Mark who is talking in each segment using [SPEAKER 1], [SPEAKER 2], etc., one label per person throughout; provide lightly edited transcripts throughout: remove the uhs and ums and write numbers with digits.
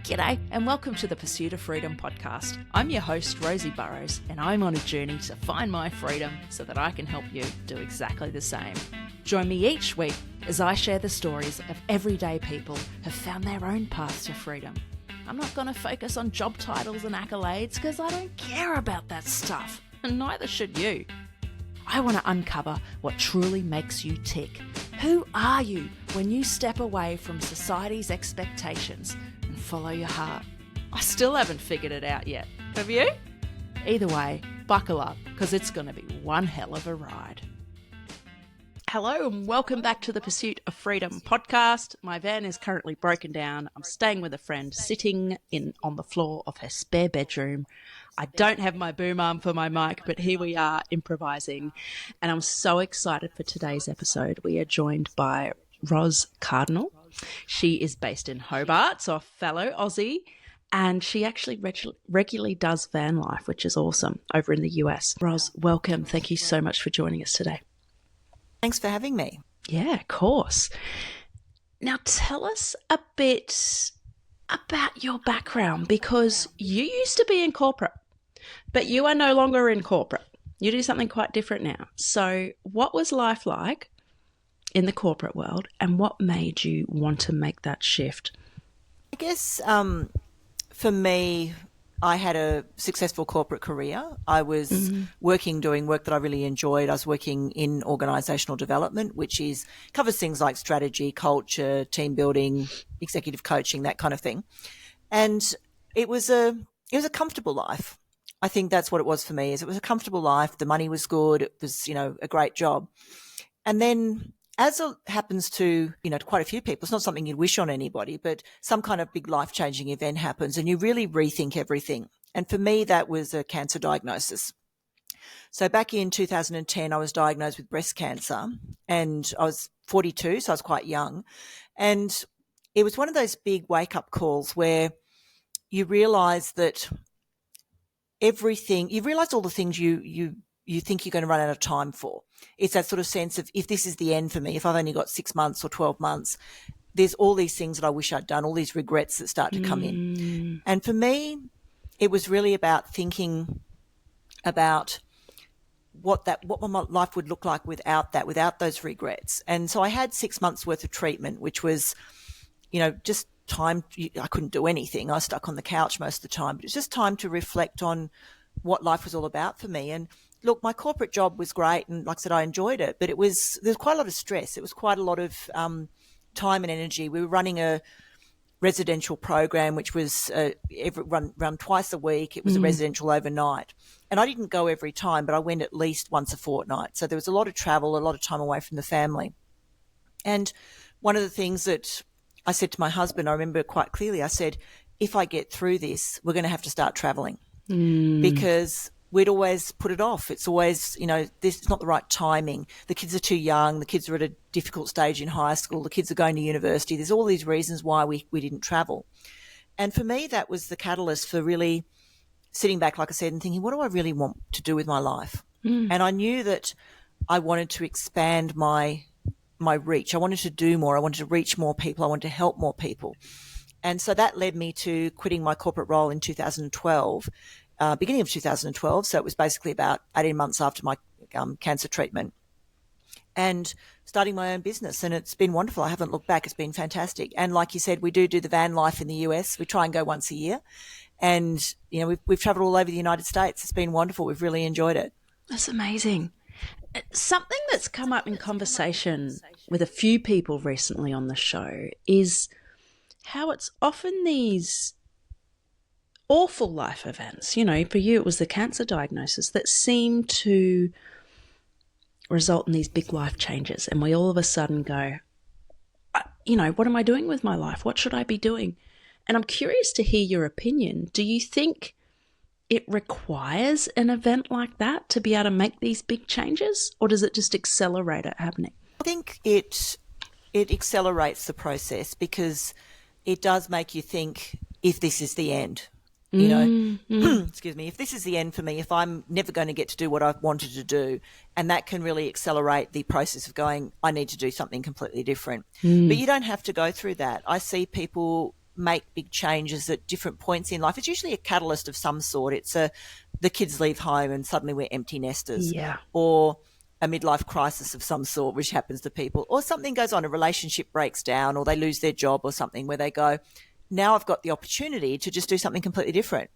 [SPEAKER 1] G'day and welcome to the Pursuit of Freedom podcast. I'm your host, Rosie and I'm on a journey to find my freedom so that I can help you do exactly the same. Join me each week as I share the stories of everyday people who have found their own paths to freedom. I'm not going to focus on job titles and accolades because I don't care about that stuff, and neither should you. I want to uncover what truly makes you tick. Who are you when you step away from society's expectations and follow your heart? I still haven't figured it out yet. Have you? Either way, buckle up because it's going to be one hell of a ride. Hello and welcome back to the Pursuit of Freedom podcast. My van is currently broken down. I'm staying with a friend sitting on the floor of her spare bedroom. I don't have my boom arm for my mic, but here we are improvising. And I'm so excited for today's episode. We are joined by Ros Cardinal. She is based in Hobart, so a fellow Aussie. And she actually regularly does van life, which is awesome, over in the US. Ros, welcome. Thank you so much for joining us today.
[SPEAKER 2] Thanks for having me.
[SPEAKER 1] Yeah, of course. Now tell us a bit about your background, because you used to be in corporate, but you are no longer in corporate. You do something quite different now. So what was life like in the corporate world and what made you want to make that shift?
[SPEAKER 2] I guess for me, I had a successful corporate career. I was doing work that I really enjoyed. I was working in organisational development, which covers things like strategy, culture, team building, executive coaching, that kind of thing. And it was a comfortable life. I think that's what it was for me. It was a comfortable life. The money was good. It was, a great job. And then, as it happens to, quite a few people, it's not something you'd wish on anybody, but some kind of big life-changing event happens and you really rethink everything. And for me, that was a cancer diagnosis. So back in 2010, I was diagnosed with breast cancer and I was 42, so I was quite young. And it was one of those big wake-up calls where you realise that you realise all the things you think you're going to run out of time for. It's that sort of sense of, if this is the end for me, if I've only got 6 months or 12 months, there's all these things that I wish I'd done, all these regrets that start to come in. And for me, it was really about thinking about what my life would look like without those regrets. And so I had 6 months worth of treatment, which was, just time. I couldn't do anything. I was stuck on the couch most of the time, but it was just time to reflect on what life was all about for me. And look, my corporate job was great, and like I said, I enjoyed it, but there's quite a lot of stress. It was quite a lot of time and energy. We were running a residential program, which was run twice a week. It was a residential overnight, and I didn't go every time, but I went at least once a fortnight. So there was a lot of travel, a lot of time away from the family. And one of the things that I said to my husband, I remember quite clearly, I said, if I get through this, we're going to have to start traveling because we'd always put it off. It's always, this is not the right timing. The kids are too young. The kids are at a difficult stage in high school. The kids are going to university. There's all these reasons why we didn't travel. And for me, that was the catalyst for really sitting back, like I said, and thinking, what do I really want to do with my life? And I knew that I wanted to expand my reach. I wanted to do more. I wanted to reach more people. I wanted to help more people. And so that led me to quitting my corporate role in 2012, beginning of 2012. So it was basically about 18 months after my cancer treatment, and starting my own business. And it's been wonderful. I haven't looked back. It's been fantastic. And like you said, we do the van life in the US. We try and go once a year. And, we've traveled all over the United States. It's been wonderful. We've really enjoyed it.
[SPEAKER 1] That's amazing. Something that's come up in conversation with a few people recently on the show is how it's often these awful life events, for you it was the cancer diagnosis, that seem to result in these big life changes. And we all of a sudden go, what am I doing with my life? What should I be doing? And I'm curious to hear your opinion. Do you think it requires an event like that to be able to make these big changes, or does it just accelerate it happening?
[SPEAKER 2] I think it accelerates the process because it does make you think, if this is the end, excuse me, if this is the end for me, if I'm never going to get to do what I've wanted to do, and that can really accelerate the process of going, I need to do something completely different. But you don't have to go through that. I see people make big changes at different points in life, it's usually a catalyst of some sort. It's the kids leave home and suddenly we're empty nesters.
[SPEAKER 1] Yeah.
[SPEAKER 2] Or a midlife crisis of some sort, which happens to people, or something goes on, a relationship breaks down, or they lose their job or something, where they go, now I've got the opportunity to just do something completely different.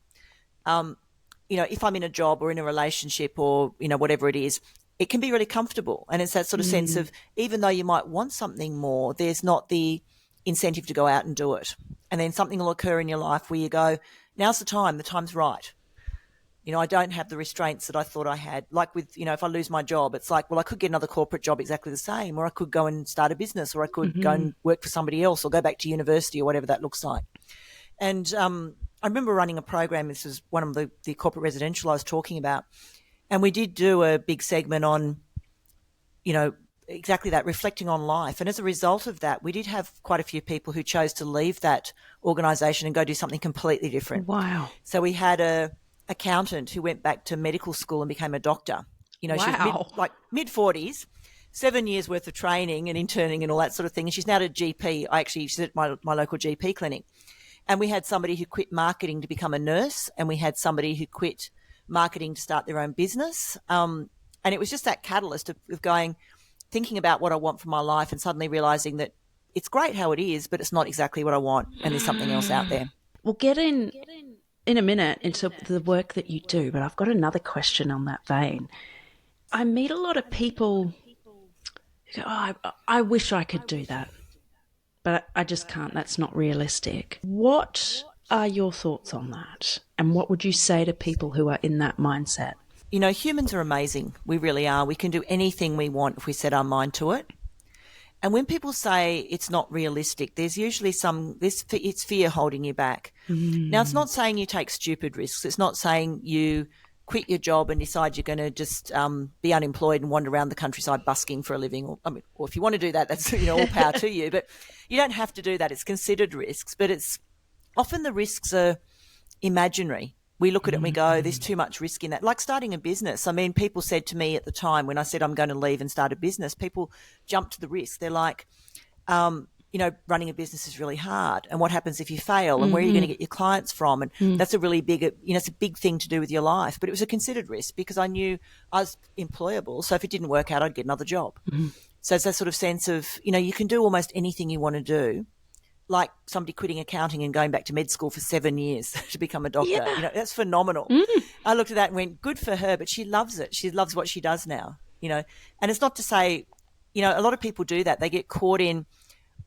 [SPEAKER 2] If I'm in a job or in a relationship or, whatever it is, it can be really comfortable. And it's that sort of sense of, even though you might want something more, there's not the incentive to go out and do it. And then something will occur in your life where you go, now's the time's right. I don't have the restraints that I thought I had. Like with, if I lose my job, it's like, well, I could get another corporate job exactly the same, or I could go and start a business, or I could go and work for somebody else, or go back to university, or whatever that looks like. And I remember running a program. This was one of the corporate residential I was talking about. And we did do a big segment on, exactly that, reflecting on life. And as a result of that, we did have quite a few people who chose to leave that organisation and go do something completely different.
[SPEAKER 1] Wow.
[SPEAKER 2] So we had a accountant who went back to medical school and became a doctor. She was mid-40s, 7 years worth of training and interning and all that sort of thing. And she's now a GP. She's at my local GP clinic. And we had somebody who quit marketing to become a nurse, and we had somebody who quit marketing to start their own business. And it was just that catalyst of thinking about what I want from my life and suddenly realising that it's great how it is, but it's not exactly what I want, and there's something else out there.
[SPEAKER 1] We'll get in a minute into the work that you do, but I've got another question on that vein. I meet a lot of people who go, I wish I could do that, but I just can't. That's not realistic. What are your thoughts on that? And what would you say to people who are in that mindset?
[SPEAKER 2] Humans are amazing. We really are. We can do anything we want if we set our mind to it. And when people say it's not realistic, there's usually it's fear holding you back. Now, it's not saying you take stupid risks. It's not saying you quit your job and decide you're going to just be unemployed and wander around the countryside busking for a living. Or if you want to do that, that's all power to you. But you don't have to do that. It's considered risks, but it's often the risks are imaginary. We look at it and we go, there's too much risk in that. Like starting a business. People said to me at the time when I said I'm going to leave and start a business, people jumped to the risk. They're like, running a business is really hard. And what happens if you fail? And where are you going to get your clients from? And that's a really big, it's a big thing to do with your life. But it was a considered risk because I knew I was employable. So if it didn't work out, I'd get another job. So it's that sort of sense of, you can do almost anything you want to do. Like somebody quitting accounting and going back to med school for 7 years to become a doctor.
[SPEAKER 1] Yeah.
[SPEAKER 2] That's phenomenal. I looked at that and went, good for her, but she loves it. She loves what she does now, And it's not to say, a lot of people do that. They get caught in,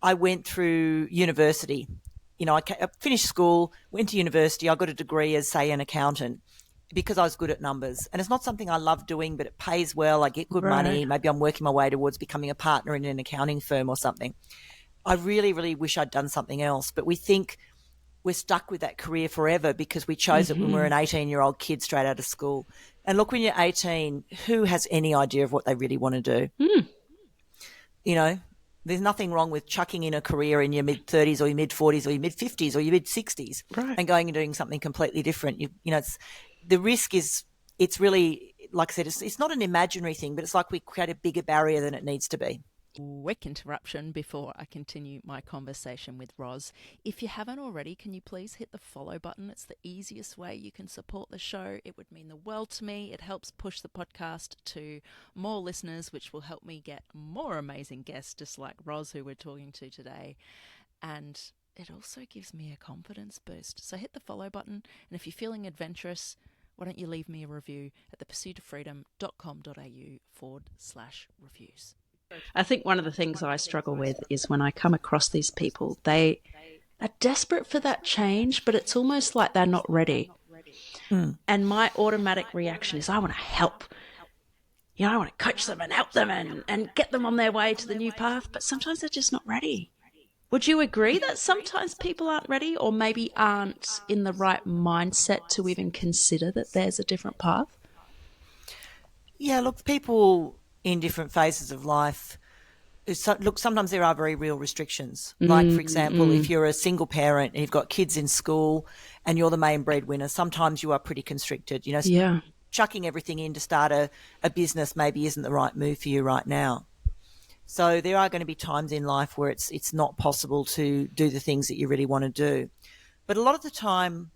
[SPEAKER 2] I went through university. I finished school, went to university. I got a degree as, say, an accountant because I was good at numbers. And it's not something I love doing, but it pays well. I get good money. Maybe I'm working my way towards becoming a partner in an accounting firm or something. I really, really wish I'd done something else, but we think we're stuck with that career forever because we chose it when we were an 18-year-old kid straight out of school. And look, when you're 18, who has any idea of what they really want to do? There's nothing wrong with chucking in a career in your mid-30s or your mid-40s or your mid-50s or your mid-60s and going and doing something completely different. The risk is, it's really, like I said, it's not an imaginary thing, but it's like we create a bigger barrier than it needs to be.
[SPEAKER 1] Quick interruption before I continue my conversation with Ros. If you haven't already, can you please hit the follow button? It's the easiest way you can support the show. It would mean the world to me. It helps push the podcast to more listeners, which will help me get more amazing guests just like Ros, who we're talking to today. And it also gives me a confidence boost. So hit the follow button. And if you're feeling adventurous, why don't you leave me a review at thepursuitoffreedom.com.au/reviews. I think one of the things I struggle with is when I come across these people, they are desperate for that change, but it's almost like they're not ready. And my automatic reaction is I want to help. I want to coach them and help them and get them on their way to the new path, but sometimes they're just not ready. Would you agree that sometimes people aren't ready or maybe aren't in the right mindset to even consider that there's a different path?
[SPEAKER 2] Yeah, look, people in different phases of life, look, sometimes there are very real restrictions. Like, for example, if you're a single parent and you've got kids in school and you're the main breadwinner, sometimes you are pretty constricted. Chucking everything in to start a business maybe isn't the right move for you right now. So there are going to be times in life where it's not possible to do the things that you really want to do. But a lot of the time,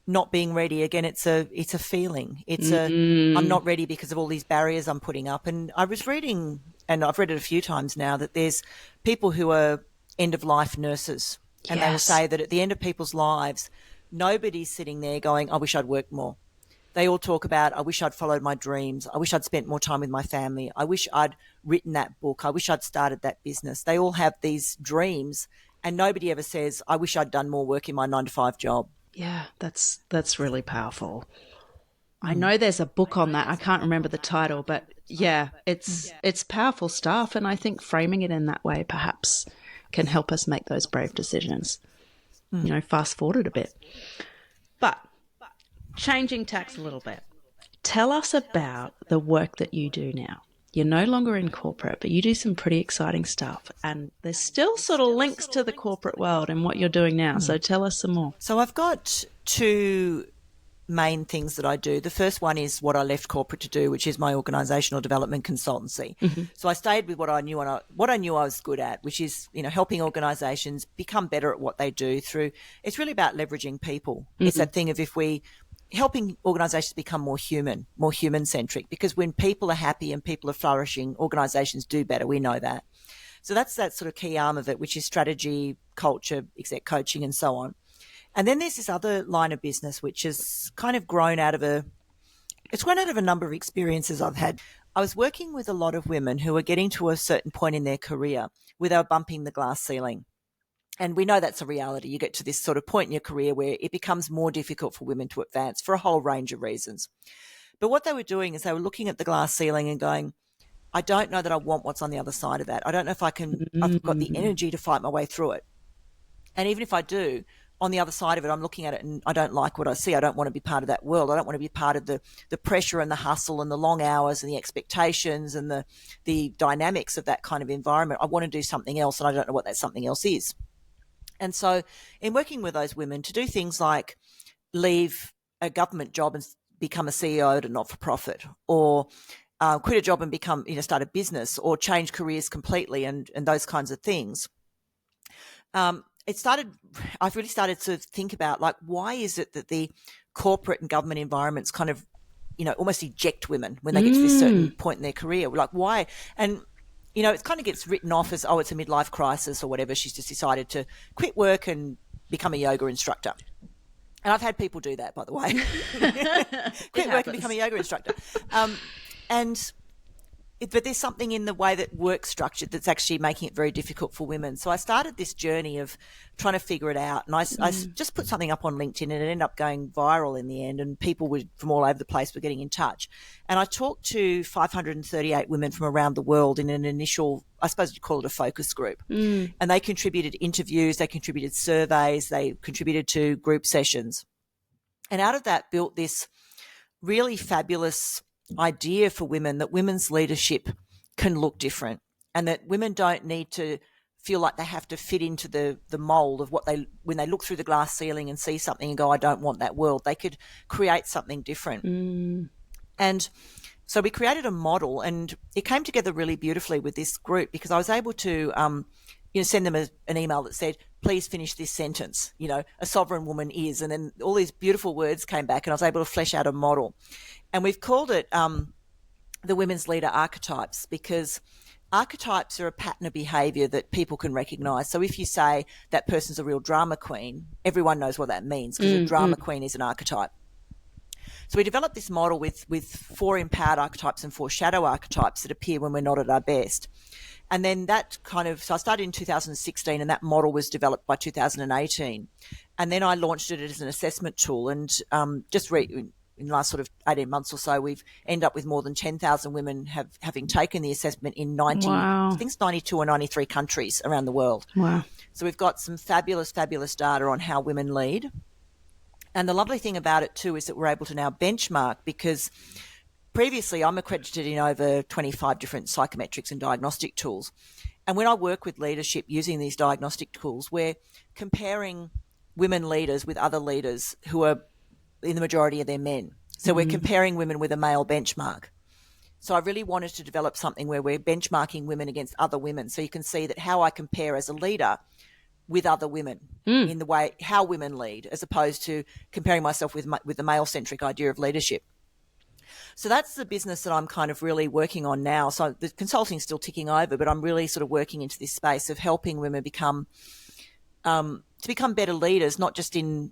[SPEAKER 2] not being ready, again, it's a feeling. I'm not ready because of all these barriers I'm putting up. And I was reading, and I've read it a few times now, that there's people who are end of life nurses, and they will say that at the end of people's lives, nobody's sitting there going, I wish I'd worked more. They all talk about, I wish I'd followed my dreams. I wish I'd spent more time with my family. I wish I'd written that book. I wish I'd started that business. They all have these dreams, and nobody ever says, I wish I'd done more work in my 9-to-5 job.
[SPEAKER 1] Yeah, that's really powerful. I know there's a book on that. I can't remember the title, but yeah, it's powerful stuff. And I think framing it in that way perhaps can help us make those brave decisions. Fast forward it a bit. But changing tacks a little bit. Tell us about the work that you do now. You're no longer in corporate, but you do some pretty exciting stuff. And there's still sort of links to the corporate world and what you're doing now. So tell us some more.
[SPEAKER 2] So I've got two main things that I do. The first one is what I left corporate to do, which is my organisational development consultancy. So I stayed with what I knew I was good at, which is, helping organisations become better at what they do through, it's really about leveraging people. It's that thing of helping organisations become more human-centric, because when people are happy and people are flourishing, organisations do better. We know that. So that's that sort of key arm of it, which is strategy, culture, exec coaching, and so on. And then there's this other line of business, which has kind of grown out of a number of experiences I've had. I was working with a lot of women who were getting to a certain point in their career where they were bumping the glass ceiling. And we know that's a reality. You get to this sort of point in your career where it becomes more difficult for women to advance for a whole range of reasons. But what they were doing is they were looking at the glass ceiling and going, I don't know that I want what's on the other side of that. I don't know if I've got the energy to fight my way through it. And even if I do, on the other side of it, I'm looking at it and I don't like what I see. I don't want to be part of that world. I don't want to be part of the pressure and the hustle and the long hours and the expectations and the dynamics of that kind of environment. I want to do something else, and I don't know what that something else is. And so in working with those women to do things like leave a government job and become a CEO at a not-for-profit, or quit a job and become, start a business, or change careers completely, and those kinds of things. I've really started to think about, like, why is it that the corporate and government environments kind of, almost eject women when they get to this certain point in their career? Like, why? And it kind of gets written off as, it's a midlife crisis or whatever. She's just decided to quit work and become a yoga instructor. And I've had people do that, by the way. Quit work and become a yoga instructor. But there's something in the way that work's structured that's actually making it very difficult for women. So I started this journey of trying to figure it out. And I just put something up on LinkedIn, and it ended up going viral in the end. And people from all over the place were getting in touch. And I talked to 538 women from around the world in an initial, I suppose you'd call it a focus group. And they contributed interviews, they contributed surveys, they contributed to group sessions. And out of that built this really fabulous idea for women that women's leadership can look different, and that women don't need to feel like they have to fit into the mold of when they look through the glass ceiling and see something and go, I don't want that world. They could create something different. And so we created a model, and it came together really beautifully with this group, because I was able to send them an email that said, please finish this sentence, a sovereign woman is, and then all these beautiful words came back, and I was able to flesh out a model. And we've called it the Women's Leader Archetypes, because archetypes are a pattern of behaviour that people can recognise. So if you say that person's a real drama queen, everyone knows what that means, because a drama queen is an archetype. So we developed this model with 4 empowered archetypes and 4 shadow archetypes that appear when we're not at our best. And then so I started in 2016, and that model was developed by 2018. And then I launched it as an assessment tool, and in the last sort of 18 months or so, we've ended up with more than 10,000 women having taken the assessment in 90,
[SPEAKER 1] wow.
[SPEAKER 2] I think it's 92 or 93 countries around the world.
[SPEAKER 1] Wow.
[SPEAKER 2] So we've got some fabulous, fabulous data on how women lead. And the lovely thing about it too is that we're able to now benchmark, because previously I'm accredited in over 25 different psychometrics and diagnostic tools. And when I work with leadership using these diagnostic tools, we're comparing women leaders with other leaders who are in the majority of their men. So we're comparing women with a male benchmark. So I really wanted to develop something where we're benchmarking women against other women. So you can see that how I compare as a leader with other women in the way how women lead, as opposed to comparing myself with the male-centric idea of leadership. So that's the business that I'm kind of really working on now. So the consulting is still ticking over, but I'm really sort of working into this space of helping women become better leaders, not just in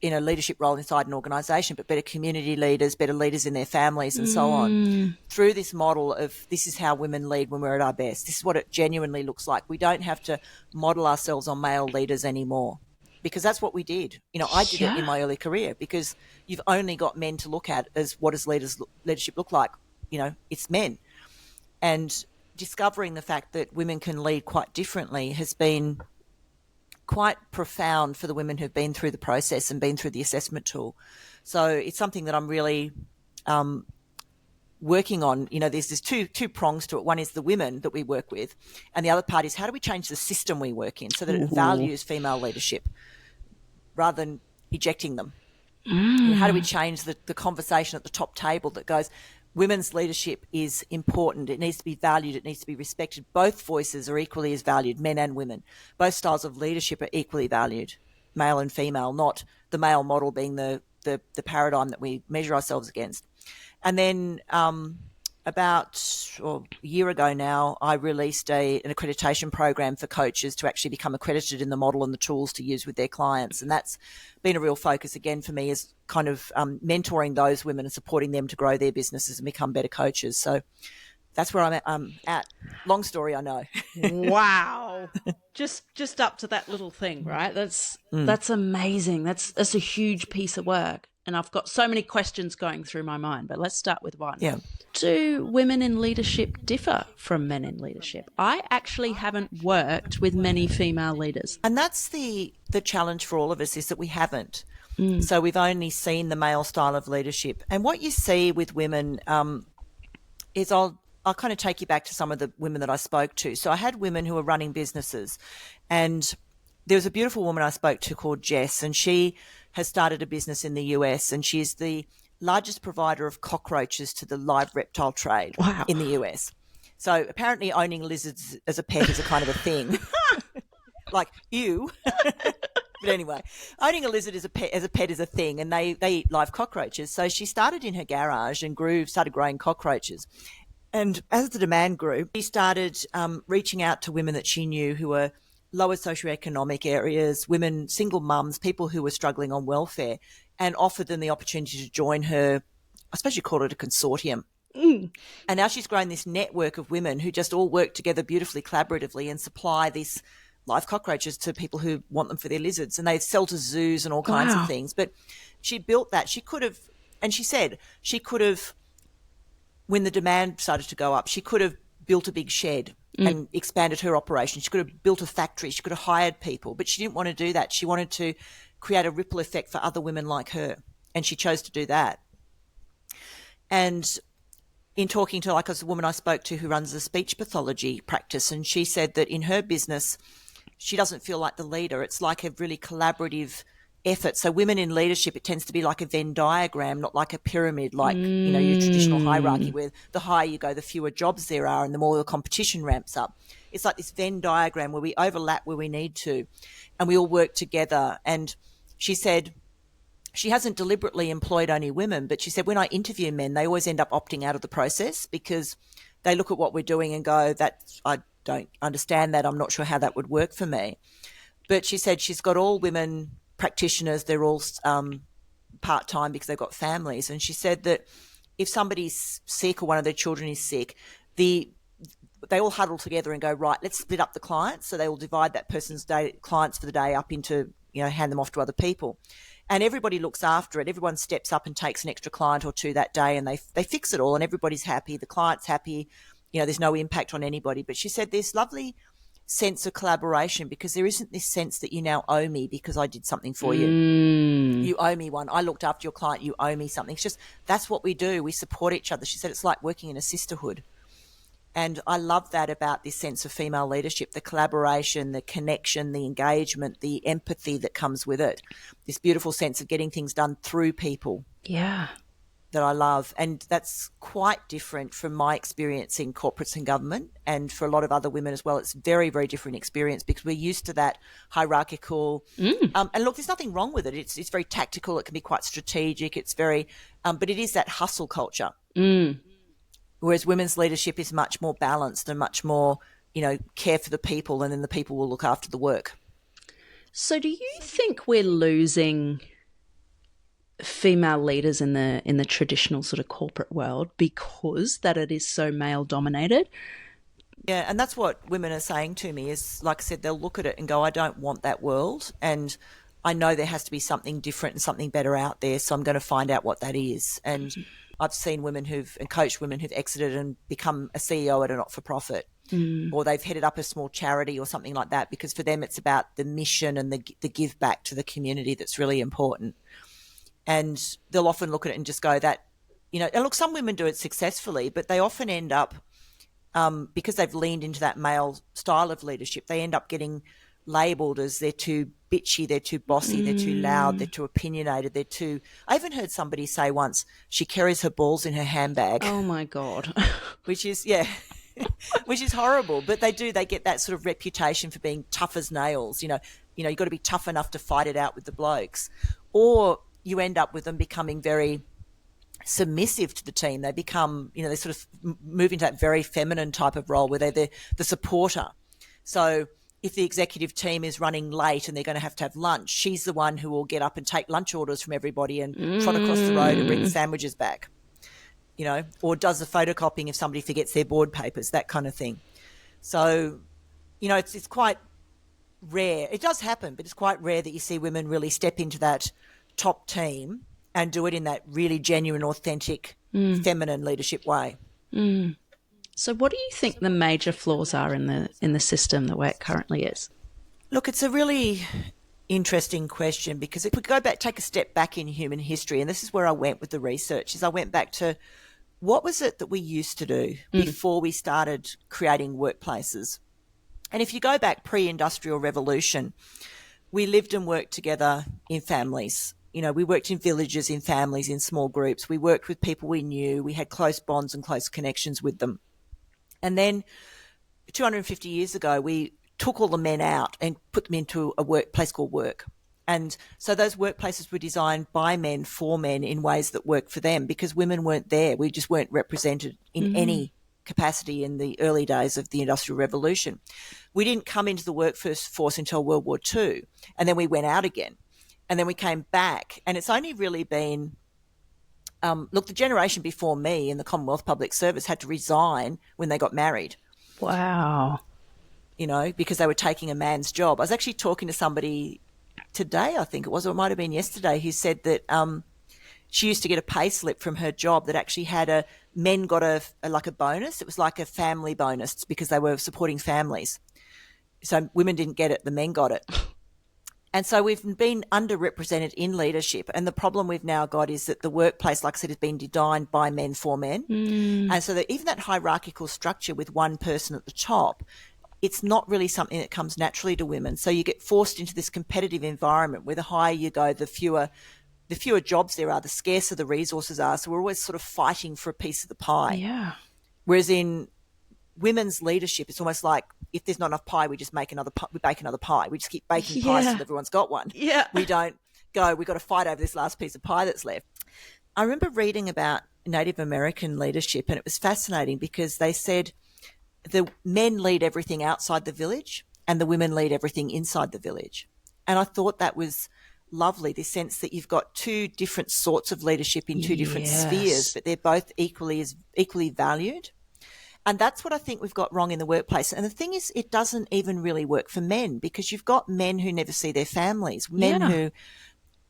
[SPEAKER 2] a leadership role inside an organisation, but better community leaders, better leaders in their families, and so on. Through this model of this is how women lead when we're at our best. This is what it genuinely looks like. We don't have to model ourselves on male leaders anymore, because that's what we did. I did it in my early career, because you've only got men to look at as what does leadership look like. It's men. And discovering the fact that women can lead quite differently has been quite profound for the women who've been through the process and been through the assessment tool. So it's something that I'm really working on. There's two prongs to it. One is the women that we work with, and the other part is how do we change the system we work in so that it values female leadership rather than ejecting them. How do we change the conversation at the top table that goes, women's leadership is important. It needs to be valued. It needs to be respected. Both voices are equally as valued, men and women. Both styles of leadership are equally valued, male and female, not the male model being the paradigm that we measure ourselves against. And then about a year ago now, I released an accreditation program for coaches to actually become accredited in the model and the tools to use with their clients. And that's been a real focus again for me, is kind of mentoring those women and supporting them to grow their businesses and become better coaches. So that's where I'm at. Long story, I know.
[SPEAKER 1] Wow. Just up to that little thing, right? That's amazing. That's a huge piece of work. And I've got so many questions going through my mind, but let's start with one.
[SPEAKER 2] Yeah.
[SPEAKER 1] Do women in leadership differ from men in leadership? I actually haven't worked with many female leaders.
[SPEAKER 2] And that's the challenge for all of us, is that we haven't. So we've only seen the male style of leadership. And what you see with women is I'll kind of take you back to some of the women that I spoke to. So I had women who were running businesses, and there was a beautiful woman I spoke to called Jess, and she has started a business in the US, and she's the largest provider of cockroaches to the live reptile trade in the US. So apparently owning lizards as a pet is a kind of a thing. Like, ew. But anyway, owning a lizard as a pet is a thing, and they eat live cockroaches. So she started in her garage and started growing cockroaches. And as the demand grew, she started reaching out to women that she knew who were lower socioeconomic areas, women, single mums, people who were struggling on welfare, and offered them the opportunity to join her. I suppose you call it a consortium. And now she's grown this network of women who just all work together beautifully collaboratively and supply these live cockroaches to people who want them for their lizards. And they sell to zoos and all kinds of things. But she built that. She could have, and she said she could have, when the demand started to go up, she could have built a big shed and expanded her operation. She could have built a factory. She could have hired people, but she didn't want to do that. She wanted to create a ripple effect for other women like her, and she chose to do that. And in talking to, like, a woman I spoke to who runs a speech pathology practice, and she said that in her business, she doesn't feel like the leader. It's like a really collaborative effort. So women in leadership, it tends to be like a Venn diagram, not like a pyramid, like, your traditional hierarchy where the higher you go, the fewer jobs there are and the more the competition ramps up. It's like this Venn diagram where we overlap where we need to and we all work together. And she said she hasn't deliberately employed only women, but she said when I interview men, they always end up opting out of the process because they look at what we're doing and go, I don't understand that. I'm not sure how that would work for me. But she said she's got all women practitioners. They're all part-time because they've got families. And she said that if somebody's sick or one of their children is sick, they all huddle together and go, right, let's split up the clients. So they will divide that person's clients for the day up into, hand them off to other people. And everybody looks after it. Everyone steps up and takes an extra client or two that day, and they fix it all, and everybody's happy. The client's happy. There's no impact on anybody. But she said this lovely sense of collaboration because there isn't this sense that you now owe me because I did something for you. You owe me one. I looked after your client. You owe me something. It's just that's what we do. We support each other. She said it's like working in a sisterhood. And I love that about this sense of female leadership, the collaboration, the connection, the engagement, the empathy that comes with it, this beautiful sense of getting things done through people.
[SPEAKER 1] Yeah.
[SPEAKER 2] that I love. And that's quite different from my experience in corporates and government. And for a lot of other women as well, it's very, very different experience because we're used to that hierarchical. And look, there's nothing wrong with it. It's very tactical. It can be quite strategic. It's very, but it is that hustle culture. Whereas women's leadership is much more balanced and much more, care for the people, and then the people will look after the work.
[SPEAKER 1] So do you think we're losing female leaders in the traditional sort of corporate world because that it is so male dominated?
[SPEAKER 2] Yeah, and that's what women are saying to me is, like I said, they'll look at it and go, I don't want that world, and I know there has to be something different and something better out there, so I'm going to find out what that is. And I've seen women and coached women who've exited and become a CEO at a not-for-profit, or they've headed up a small charity or something like that, because for them it's about the mission and the give back to the community that's really important. And they'll often look at it and just go that, and look, some women do it successfully, but they often end up, because they've leaned into that male style of leadership, they end up getting labelled as they're too bitchy, they're too bossy, they're too loud, they're too opinionated, I even heard somebody say once, she carries her balls in her handbag.
[SPEAKER 1] Oh my God.
[SPEAKER 2] Which is horrible. But they get that sort of reputation for being tough as nails. You've got to be tough enough to fight it out with the blokes. Or you end up with them becoming very submissive to the team. They become, they sort of move into that very feminine type of role where they're the supporter. So if the executive team is running late and they're going to have lunch, she's the one who will get up and take lunch orders from everybody and trot across the road and bring the sandwiches back, or does the photocopying if somebody forgets their board papers, that kind of thing. So, it's quite rare. It does happen, but it's quite rare that you see women really step into that top team and do it in that really genuine, authentic, feminine leadership way.
[SPEAKER 1] So what do you think the major flaws are in the system the way it currently is?
[SPEAKER 2] Look, it's a really interesting question, because if we go back, take a step back in human history, and this is where I went with the research, is I went back to what was it that we used to do before we started creating workplaces. And if you go back pre-industrial revolution, we lived and worked together in families. We worked in villages, in families, in small groups. We worked with people we knew. We had close bonds and close connections with them. And then 250 years ago, we took all the men out and put them into a workplace called work. And so those workplaces were designed by men for men in ways that worked for them, because women weren't there. We just weren't represented in any capacity in the early days of the Industrial Revolution. We didn't come into the workforce until World War II, and then we went out again. And then we came back, and it's only really been, the generation before me in the Commonwealth Public Service had to resign when they got married.
[SPEAKER 1] Wow.
[SPEAKER 2] Because they were taking a man's job. I was actually talking to somebody today, I think it was, or it might have been yesterday, who said that she used to get a pay slip from her job that actually had men got a bonus. It was like a family bonus because they were supporting families. So women didn't get it, the men got it. And so we've been underrepresented in leadership. And the problem we've now got is that the workplace, like I said, has been designed by men for men. And so that even that hierarchical structure with one person at the top, it's not really something that comes naturally to women. So you get forced into this competitive environment where the higher you go, the fewer jobs there are, the scarcer the resources are. So we're always sort of fighting for a piece of the pie.
[SPEAKER 1] Yeah.
[SPEAKER 2] Whereas in women's leadership, it's almost like if there's not enough pie, we just make another pie. We bake another pie. We just keep baking pies until everyone's got one.
[SPEAKER 1] Yeah.
[SPEAKER 2] We don't go, we've got to fight over this last piece of pie that's left. I remember reading about Native American leadership, and it was fascinating because they said the men lead everything outside the village and the women lead everything inside the village. And I thought that was lovely, the sense that you've got two different sorts of leadership in two different spheres, but they're both equally valued. And that's what I think we've got wrong in the workplace. And the thing is, it doesn't even really work for men, because you've got men who never see their families, men who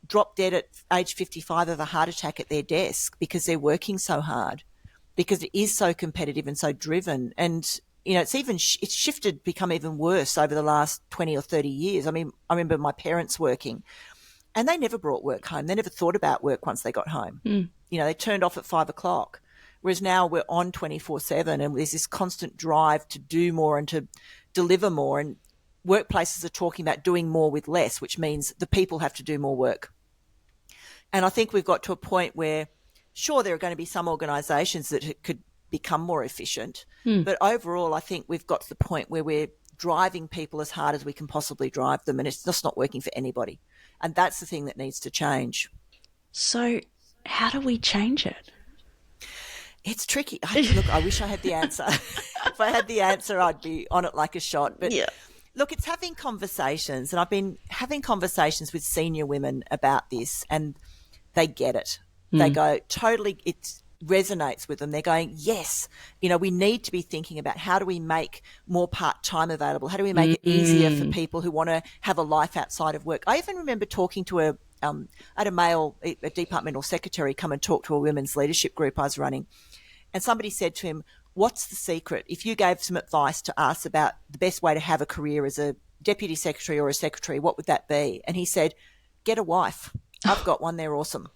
[SPEAKER 2] drop dead at age 55 of a heart attack at their desk because they're working so hard, because it is so competitive and so driven. And, it's shifted, become even worse over the last 20 or 30 years. I mean, I remember my parents working, and they never brought work home. They never thought about work once they got home. They turned off at 5 o'clock. Whereas now we're on 24/7, and there's this constant drive to do more and to deliver more. And workplaces are talking about doing more with less, which means the people have to do more work. And I think we've got to a point where sure, there are going to be some organisations that could become more efficient, but overall, I think we've got to the point where we're driving people as hard as we can possibly drive them, and it's just not working for anybody. And that's the thing that needs to change.
[SPEAKER 1] So how do we change it?
[SPEAKER 2] It's tricky. Look, I wish I had the answer. If I had the answer, I'd be on it like a shot. But look, it's having conversations, and I've been having conversations with senior women about this, and they get it. They go, totally, it resonates with them. They're going, yes, we need to be thinking about how do we make more part-time available? How do we make it easier for people who want to have a life outside of work? I even remember talking to I had a departmental secretary come and talk to a women's leadership group I was running. And somebody said to him, what's the secret? If you gave some advice to us about the best way to have a career as a deputy secretary or a secretary, what would that be? And he said, get a wife. I've got one. They're awesome.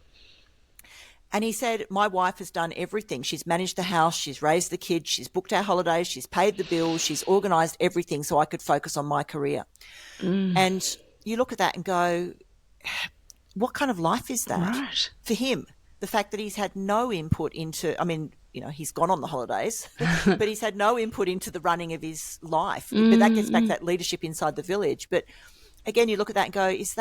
[SPEAKER 2] And he said, my wife has done everything. She's managed the house. She's raised the kids. She's booked our holidays. She's paid the bills. She's organised everything so I could focus on my career. And you look at that and go, what kind of life is that for him? The fact that he's had no input into, he's gone on the holidays, but he's had no input into the running of his life. But that gets back to that leadership inside the village. But again, you look at that and go, is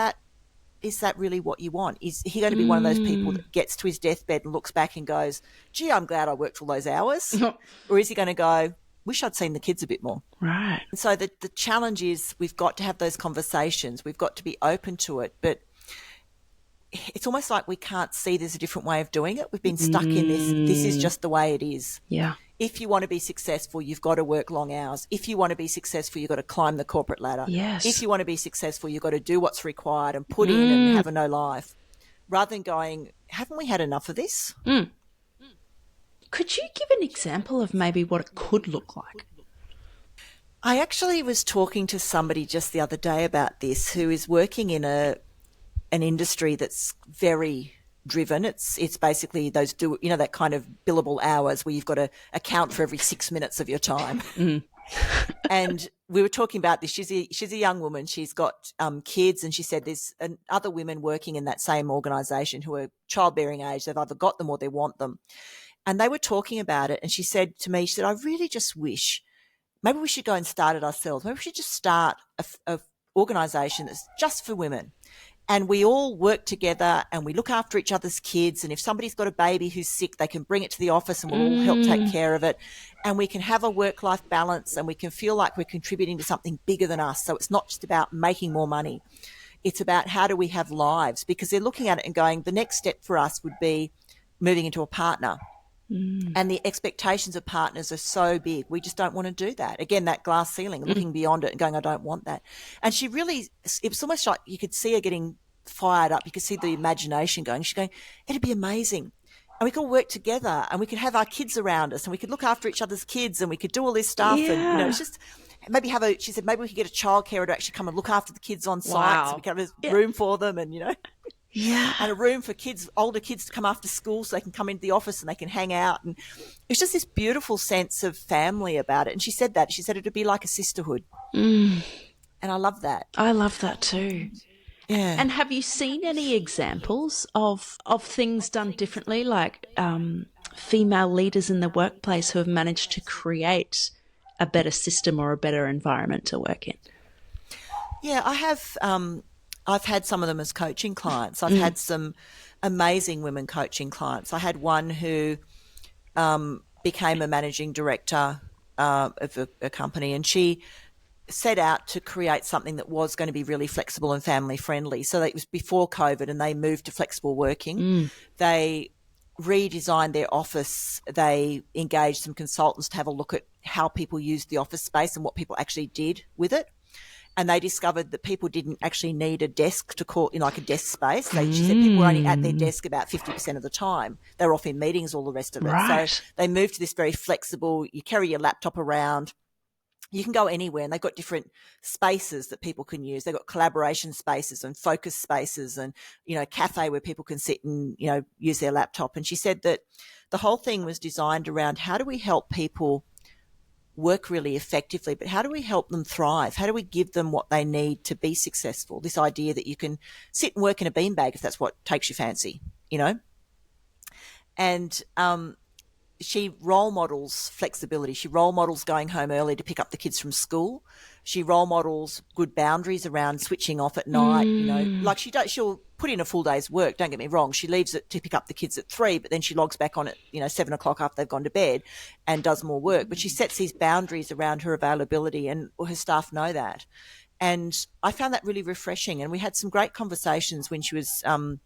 [SPEAKER 2] that really what you want? Is he going to be one of those people that gets to his deathbed and looks back and goes, gee, I'm glad I worked all those hours? Or is he going to go, wish I'd seen the kids a bit more?
[SPEAKER 1] Right.
[SPEAKER 2] And so the challenge is we've got to have those conversations. We've got to be open to it. But it's almost like we can't see there's a different way of doing it. We've been stuck in this is just the way it is.
[SPEAKER 1] Yeah.
[SPEAKER 2] If you want to be successful, you've got to work long hours. If you want to be successful, you've got to climb the corporate ladder.
[SPEAKER 1] Yes.
[SPEAKER 2] If you want to be successful, you've got to do what's required and put in and have a no life. Rather than going, haven't we had enough of this?
[SPEAKER 1] Could you give an example of maybe what it could look like?
[SPEAKER 2] I actually was talking to somebody just the other day about this who is working in an industry that's very driven. It's basically those that kind of billable hours where you've got to account for every 6 minutes of your time. And we were talking about this. She's a young woman. She's got kids, and she said there's other women working in that same organisation who are childbearing age. They've either got them or they want them. And they were talking about it, and she said to me, I really just wish maybe we should go and start it ourselves. Maybe we should just start a organisation that's just for women. And we all work together and we look after each other's kids. And if somebody's got a baby who's sick, they can bring it to the office and we'll all help take care of it. And we can have a work-life balance and we can feel like we're contributing to something bigger than us. So it's not just about making more money. It's about how do we have lives, because they're looking at it and going, the next step for us would be moving into a partner. And the expectations of partners are so big. We just don't want to do that. Again, that glass ceiling, looking beyond it and going, I don't want that. And she really, it was almost like you could see her getting fired up. You could see the imagination going. She's going, it'd be amazing. And we could all work together and we could have our kids around us and we could look after each other's kids and we could do all this stuff.
[SPEAKER 1] Yeah.
[SPEAKER 2] And, it's just maybe she said, maybe we could get a childcarer to actually come and look after the kids on site.
[SPEAKER 1] Wow.
[SPEAKER 2] So we can have a room for them and,
[SPEAKER 1] Yeah.
[SPEAKER 2] and a room for older kids to come after school so they can come into the office and they can hang out. And it's just this beautiful sense of family about it. And she said it would be like a sisterhood. And I love that.
[SPEAKER 1] I love that too.
[SPEAKER 2] Yeah.
[SPEAKER 1] And have you seen any examples of things done differently, like female leaders in the workplace who have managed to create a better system or a better environment to work in?
[SPEAKER 2] Yeah, I have. I've had some of them as coaching clients. I've had some amazing women coaching clients. I had one who became a managing director of a company, and she set out to create something that was going to be really flexible and family friendly. So it was before COVID and they moved to flexible working. They redesigned their office. They engaged some consultants to have a look at how people used the office space and what people actually did with it. And they discovered that people didn't actually need a desk to call, like a desk space. She said people were only at their desk about 50% of the time. They were off in meetings all the rest of it.
[SPEAKER 1] Right.
[SPEAKER 2] So they moved to this very flexible, you carry your laptop around. You can go anywhere, and they've got different spaces that people can use. They've got collaboration spaces and focus spaces and, a cafe where people can sit and, use their laptop. And she said that the whole thing was designed around how do we help people work really effectively, but how do we help them thrive? How do we give them what they need to be successful? This idea that you can sit and work in a beanbag if that's what takes your fancy, And she role models flexibility. She role models going home early to pick up the kids from school. She role models good boundaries around switching off at night. Like she'll put in a full day's work. Don't get me wrong. She leaves it to pick up the kids at 3, but then she logs back on at 7 o'clock after they've gone to bed and does more work. But she sets these boundaries around her availability, and her staff know that. And I found that really refreshing. And we had some great conversations when she was, sort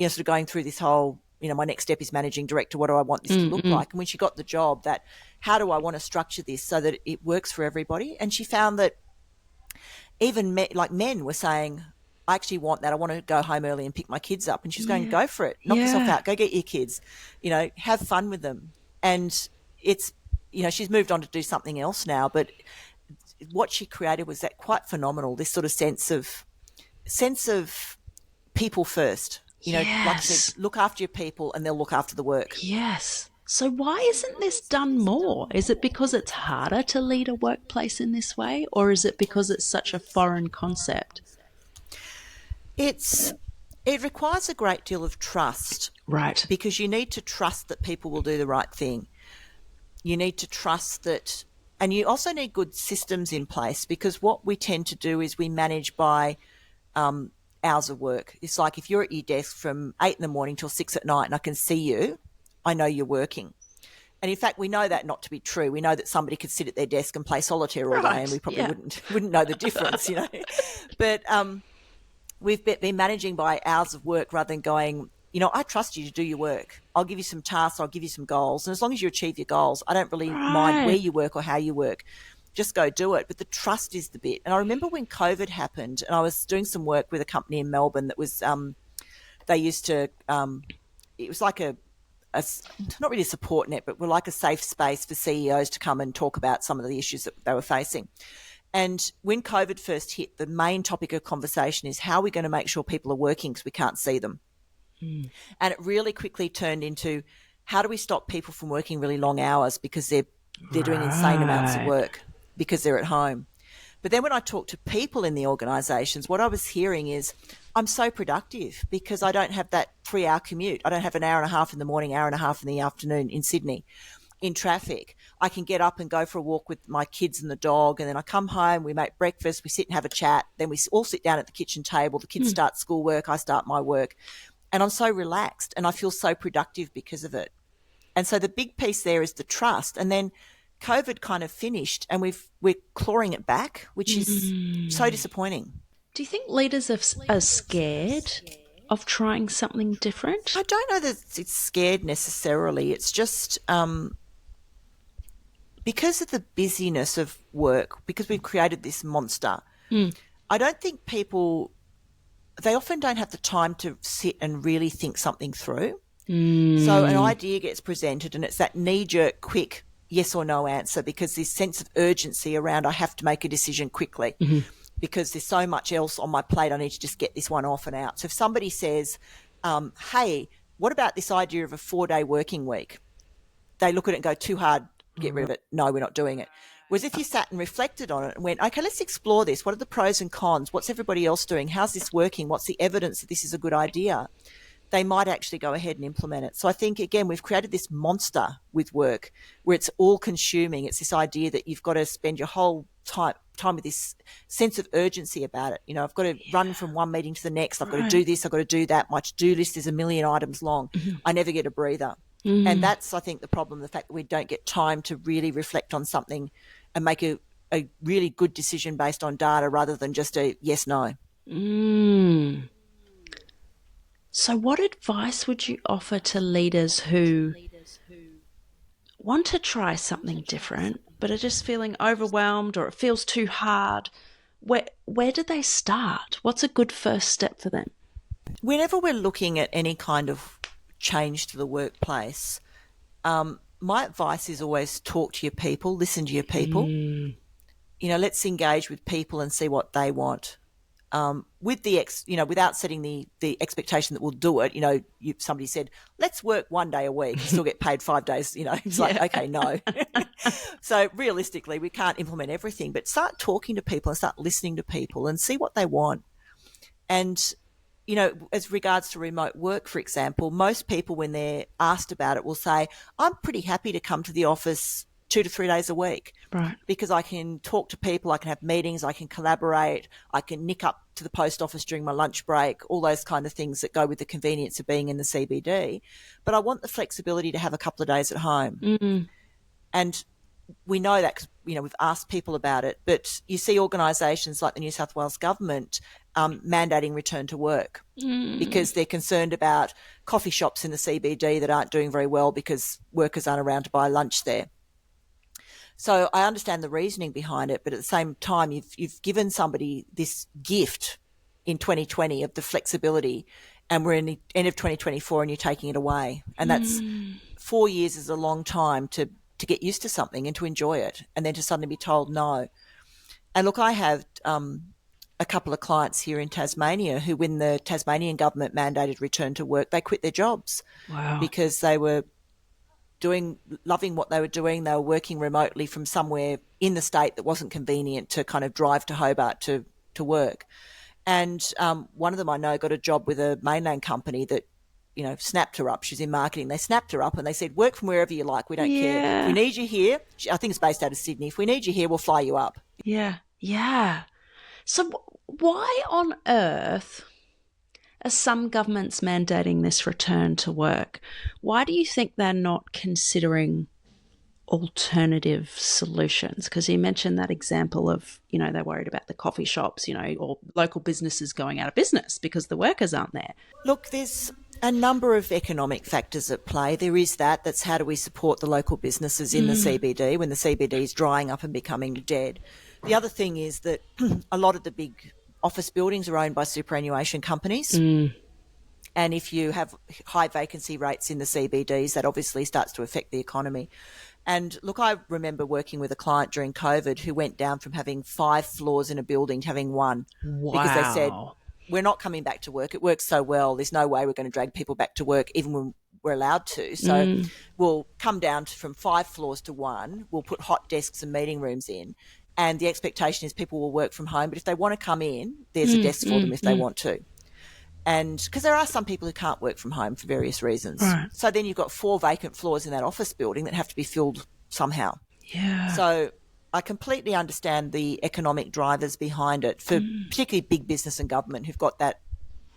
[SPEAKER 2] of going through this whole, my next step is managing director. What do I want this to look like? And when she got the job, that how do I want to structure this so that it works for everybody? And she found that even men were saying, I actually want that. I want to go home early and pick my kids up. And she's going, go for it. Knock yourself out. Go get your kids. Have fun with them. And it's, she's moved on to do something else now. But what she created was that quite phenomenal, this sort of sense of people first. Like I said, look after your people and they'll look after the work.
[SPEAKER 1] Yes. So why isn't this done more? Is it because it's harder to lead a workplace in this way, or is it because it's such a foreign concept?
[SPEAKER 2] It requires a great deal of trust.
[SPEAKER 1] Right.
[SPEAKER 2] Because you need to trust that people will do the right thing. You need to trust that, and you also need good systems in place, because what we tend to do is we manage by hours of work. It's like if you're at your desk from 8 in the morning till 6 at night and I can see you, I know you're working. And in fact, we know that not to be true. We know that somebody could sit at their desk and play solitaire all day and we probably wouldn't know the difference, But we've been managing by hours of work rather than going, I trust you to do your work. I'll give you some tasks. I'll give you some goals. And as long as you achieve your goals, I don't really mind where you work or how you work. Just go do it. But the trust is the bit. And I remember when COVID happened and I was doing some work with a company in Melbourne that was, they used to, it was like a not really a support net, but we're like a safe space for CEOs to come and talk about some of the issues that they were facing. And when COVID first hit, the main topic of conversation is how are we going to make sure people are working because we can't see them. And it really quickly turned into how do we stop people from working really long hours because they're doing insane amounts of work because they're at home. But then when I talk to people in the organisations, what I was hearing is I'm so productive because I don't have that 3-hour commute. I don't have an hour and a half in the morning, hour and a half in the afternoon in Sydney in traffic. I can get up and go for a walk with my kids and the dog, and then I come home, we make breakfast, we sit and have a chat, then we all sit down at the kitchen table, the kids start schoolwork, I start my work, and I'm so relaxed and I feel so productive because of it. And so the big piece there is the trust. And then COVID kind of finished and we're clawing it back, which is so disappointing.
[SPEAKER 1] Do you think leaders are scared of trying something different?
[SPEAKER 2] I don't know that it's scared necessarily. It's just because of the busyness of work, because we've created this monster, I don't think they often don't have the time to sit and really think something through. So an idea gets presented and it's that knee-jerk, quick yes or no answer because this sense of urgency around I have to make a decision quickly because there's so much else on my plate. I need to just get this one off and out. So if somebody says, hey, what about this idea of a 4-day working week? They look at it and go, too hard, get rid of it. No, we're not doing it. Whereas if you sat and reflected on it and went, okay, let's explore this. What are the pros and cons? What's everybody else doing? How's this working? What's the evidence that this is a good idea? They might actually go ahead and implement it. So I think, again, we've created this monster with work where it's all consuming. It's this idea that you've got to spend your whole time with this sense of urgency about it. I've got to run from one meeting to the next. I've got to do this. I've got to do that. My to-do list is 1 million items long. I never get a breather. And that's, I think, the problem, the fact that we don't get time to really reflect on something and make a really good decision based on data rather than just a yes, no.
[SPEAKER 1] So what advice would you offer to leaders who want to try something different but are just feeling overwhelmed or it feels too hard? Where do they start? What's a good first step for them?
[SPEAKER 2] Whenever we're looking at any kind of change to the workplace, my advice is always talk to your people, listen to your people. Let's engage with people and see what they want. With without setting the expectation that we'll do it. Somebody said, let's work 1 day a week and still get paid 5 days. It's like, okay, no. So realistically, we can't implement everything, but start talking to people and start listening to people and see what they want. And you know, as regards to remote work, for example, most people, when they're asked about it, will say, I'm pretty happy to come to the office 2 to 3 days a week.
[SPEAKER 1] Right.
[SPEAKER 2] Because I can talk to people, I can have meetings, I can collaborate, I can nick up to the post office during my lunch break, all those kind of things that go with the convenience of being in the CBD. But I want the flexibility to have a couple of days at home.
[SPEAKER 1] Mm.
[SPEAKER 2] And we know that because, you know, we've asked people about it, but you see organisations like the New South Wales government mandating return to work because they're concerned about coffee shops in the CBD that aren't doing very well because workers aren't around to buy lunch there. So I understand the reasoning behind it, but at the same time, you've given somebody this gift in 2020 of the flexibility, and we're in the end of 2024 and you're taking it away. And that's 4 years is a long time to get used to something and to enjoy it, and then to suddenly be told no. And look, I have a couple of clients here in Tasmania who, when the Tasmanian government mandated return to work, they quit their jobs.
[SPEAKER 1] Wow.
[SPEAKER 2] Because they were loving what they were doing. They were working remotely from somewhere in the state that wasn't convenient to kind of drive to Hobart to work. And one of them I know got a job with a mainland company that, you know, snapped her up. She's in marketing. They snapped her up and they said, work from wherever you like. We don't care. If we need you here, I think it's based out of Sydney. If we need you here, we'll fly you up.
[SPEAKER 1] Yeah. Yeah. So why on earth are some governments mandating this return to work? Why do you think they're not considering alternative solutions? Because you mentioned that example of, you know, they're worried about the coffee shops, you know, or local businesses going out of business because the workers aren't there.
[SPEAKER 2] Look, there's a number of economic factors at play. There is that's how do we support the local businesses in the CBD when the CBD is drying up and becoming dead. The other thing is that a lot of the big office buildings are owned by superannuation companies. And if you have high vacancy rates in the CBDs, that obviously starts to affect the economy. And look, I remember working with a client during COVID who went down from having 5 floors in a building to having 1.
[SPEAKER 1] Wow.
[SPEAKER 2] Because they said, we're not coming back to work. It works so well. There's no way we're going to drag people back to work even when we're allowed to. So we'll come down from 5 floors to 1. We'll put hot desks and meeting rooms in. And the expectation is people will work from home. But if they want to come in, there's a desk for them if they want to. And because there are some people who can't work from home for various reasons.
[SPEAKER 1] Right.
[SPEAKER 2] So then you've got 4 vacant floors in that office building that have to be filled somehow.
[SPEAKER 1] Yeah.
[SPEAKER 2] So I completely understand the economic drivers behind it for particularly big business and government who've got that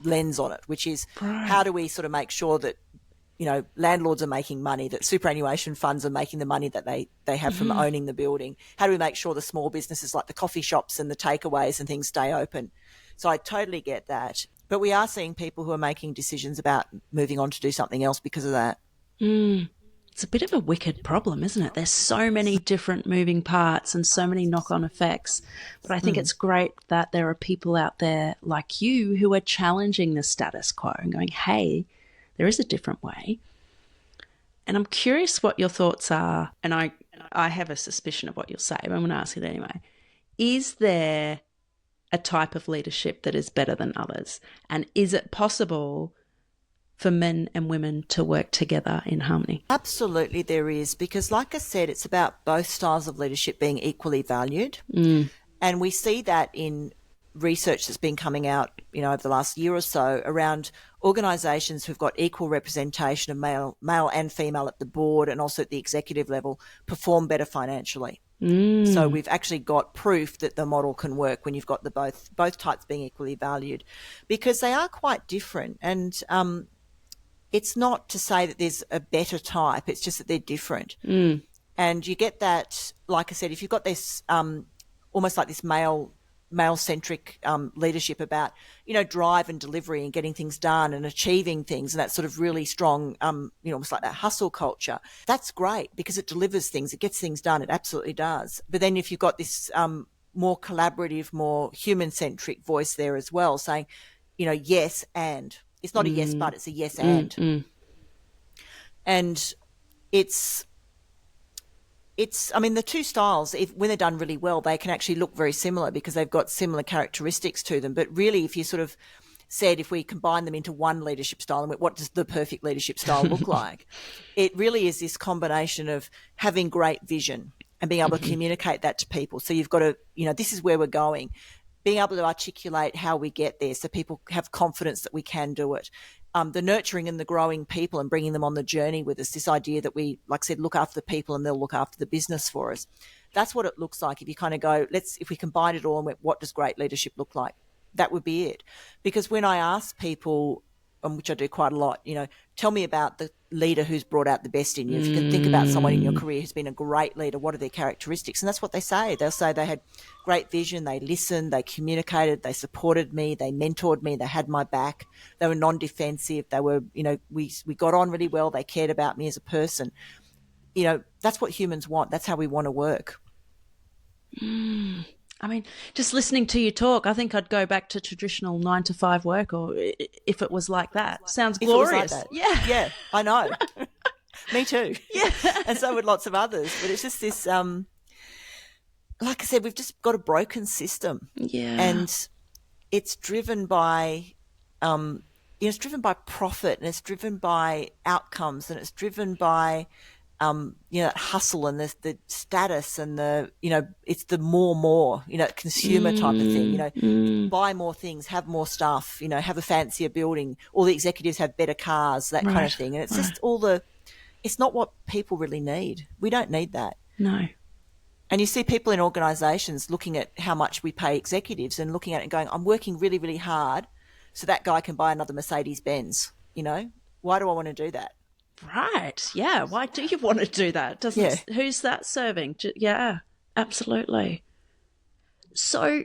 [SPEAKER 2] lens on it, which is how do we sort of make sure that, you know, landlords are making money, that superannuation funds are making the money that they have from owning the building? How do we make sure the small businesses like the coffee shops and the takeaways and things stay open? So I totally get that. But we are seeing people who are making decisions about moving on to do something else because of that.
[SPEAKER 1] It's a bit of a wicked problem, isn't it? There's so many different moving parts and so many knock-on effects. But I think it's great that there are people out there like you who are challenging the status quo and going, hey, there is a different way. And I'm curious what your thoughts are. And I have a suspicion of what you'll say, but I'm going to ask it anyway. Is there a type of leadership that is better than others? And is it possible for men and women to work together in harmony? Absolutely there is, because like I said, it's about both styles of leadership being equally valued.
[SPEAKER 2] And we see that in research that's been coming out, you know, over the last year or so around organisations who've got equal representation of male and female at the board and also at the executive level perform better financially. So we've actually got proof that the model can work when you've got the both types being equally valued, because they are quite different. And it's not to say that there's a better type, it's just that they're different. And you get that, like I said, if you've got this almost like this male-centric leadership about, you know, drive and delivery and getting things done and achieving things, and that sort of really strong, you know, almost like that hustle culture, that's great because it delivers things, it gets things done, it absolutely does. But then if you've got this more collaborative, more human-centric voice there as well, saying, you know, yes and. It's not a yes but, it's a yes and. And it's I mean, the two styles, when they're done really well, they can actually look very similar because they've got similar characteristics to them. But really, if you sort of said, if we combine them into one leadership style, and what does the perfect leadership style look like? It really is this combination of having great vision and being able to communicate that to people. So you've got to, you know, this is where we're going. being able to articulate how we get there so people have confidence that we can do it. The nurturing and the growing people and bringing them on the journey with us, this idea that we, like I said, look after the people and they'll look after the business for us. That's what it looks like if you kind of go, if we combine it all and what does great leadership look like? That would be it. Because when I ask people, which I do quite a lot, tell me about the leader who's brought out the best in you. If you can think about someone in your career who's been a great leader, what are their characteristics? And that's what they say. They'll say they had great vision, they listened, they communicated, they supported me, they mentored me, they had my back, they were non-defensive, they were, we got on really well, they cared about me as a person. That's what humans want. That's how we want to work.
[SPEAKER 1] I mean, just listening to you talk, I think I'd go back to traditional 9-to-5 work, or if it was like that. Sounds glorious.
[SPEAKER 2] Like that. Yeah, I know. Me too. Yeah. And so would lots of others. But it's just this, like I said, we've just got a broken system.
[SPEAKER 1] Yeah.
[SPEAKER 2] And it's driven by, it's driven by profit, and it's driven by outcomes, and it's driven by, hustle and the status and it's the more, consumer type of thing, buy more things, have more stuff, have a fancier building, all the executives have better cars, that kind of thing. And it's just it's not what people really need. We don't need that.
[SPEAKER 1] No.
[SPEAKER 2] And you see people in organisations looking at how much we pay executives and looking at it and going, I'm working really, really hard so that guy can buy another Mercedes-Benz, Why do I want to do that?
[SPEAKER 1] Right. Yeah. Why do you want to do that? Who's that serving? Yeah, absolutely. So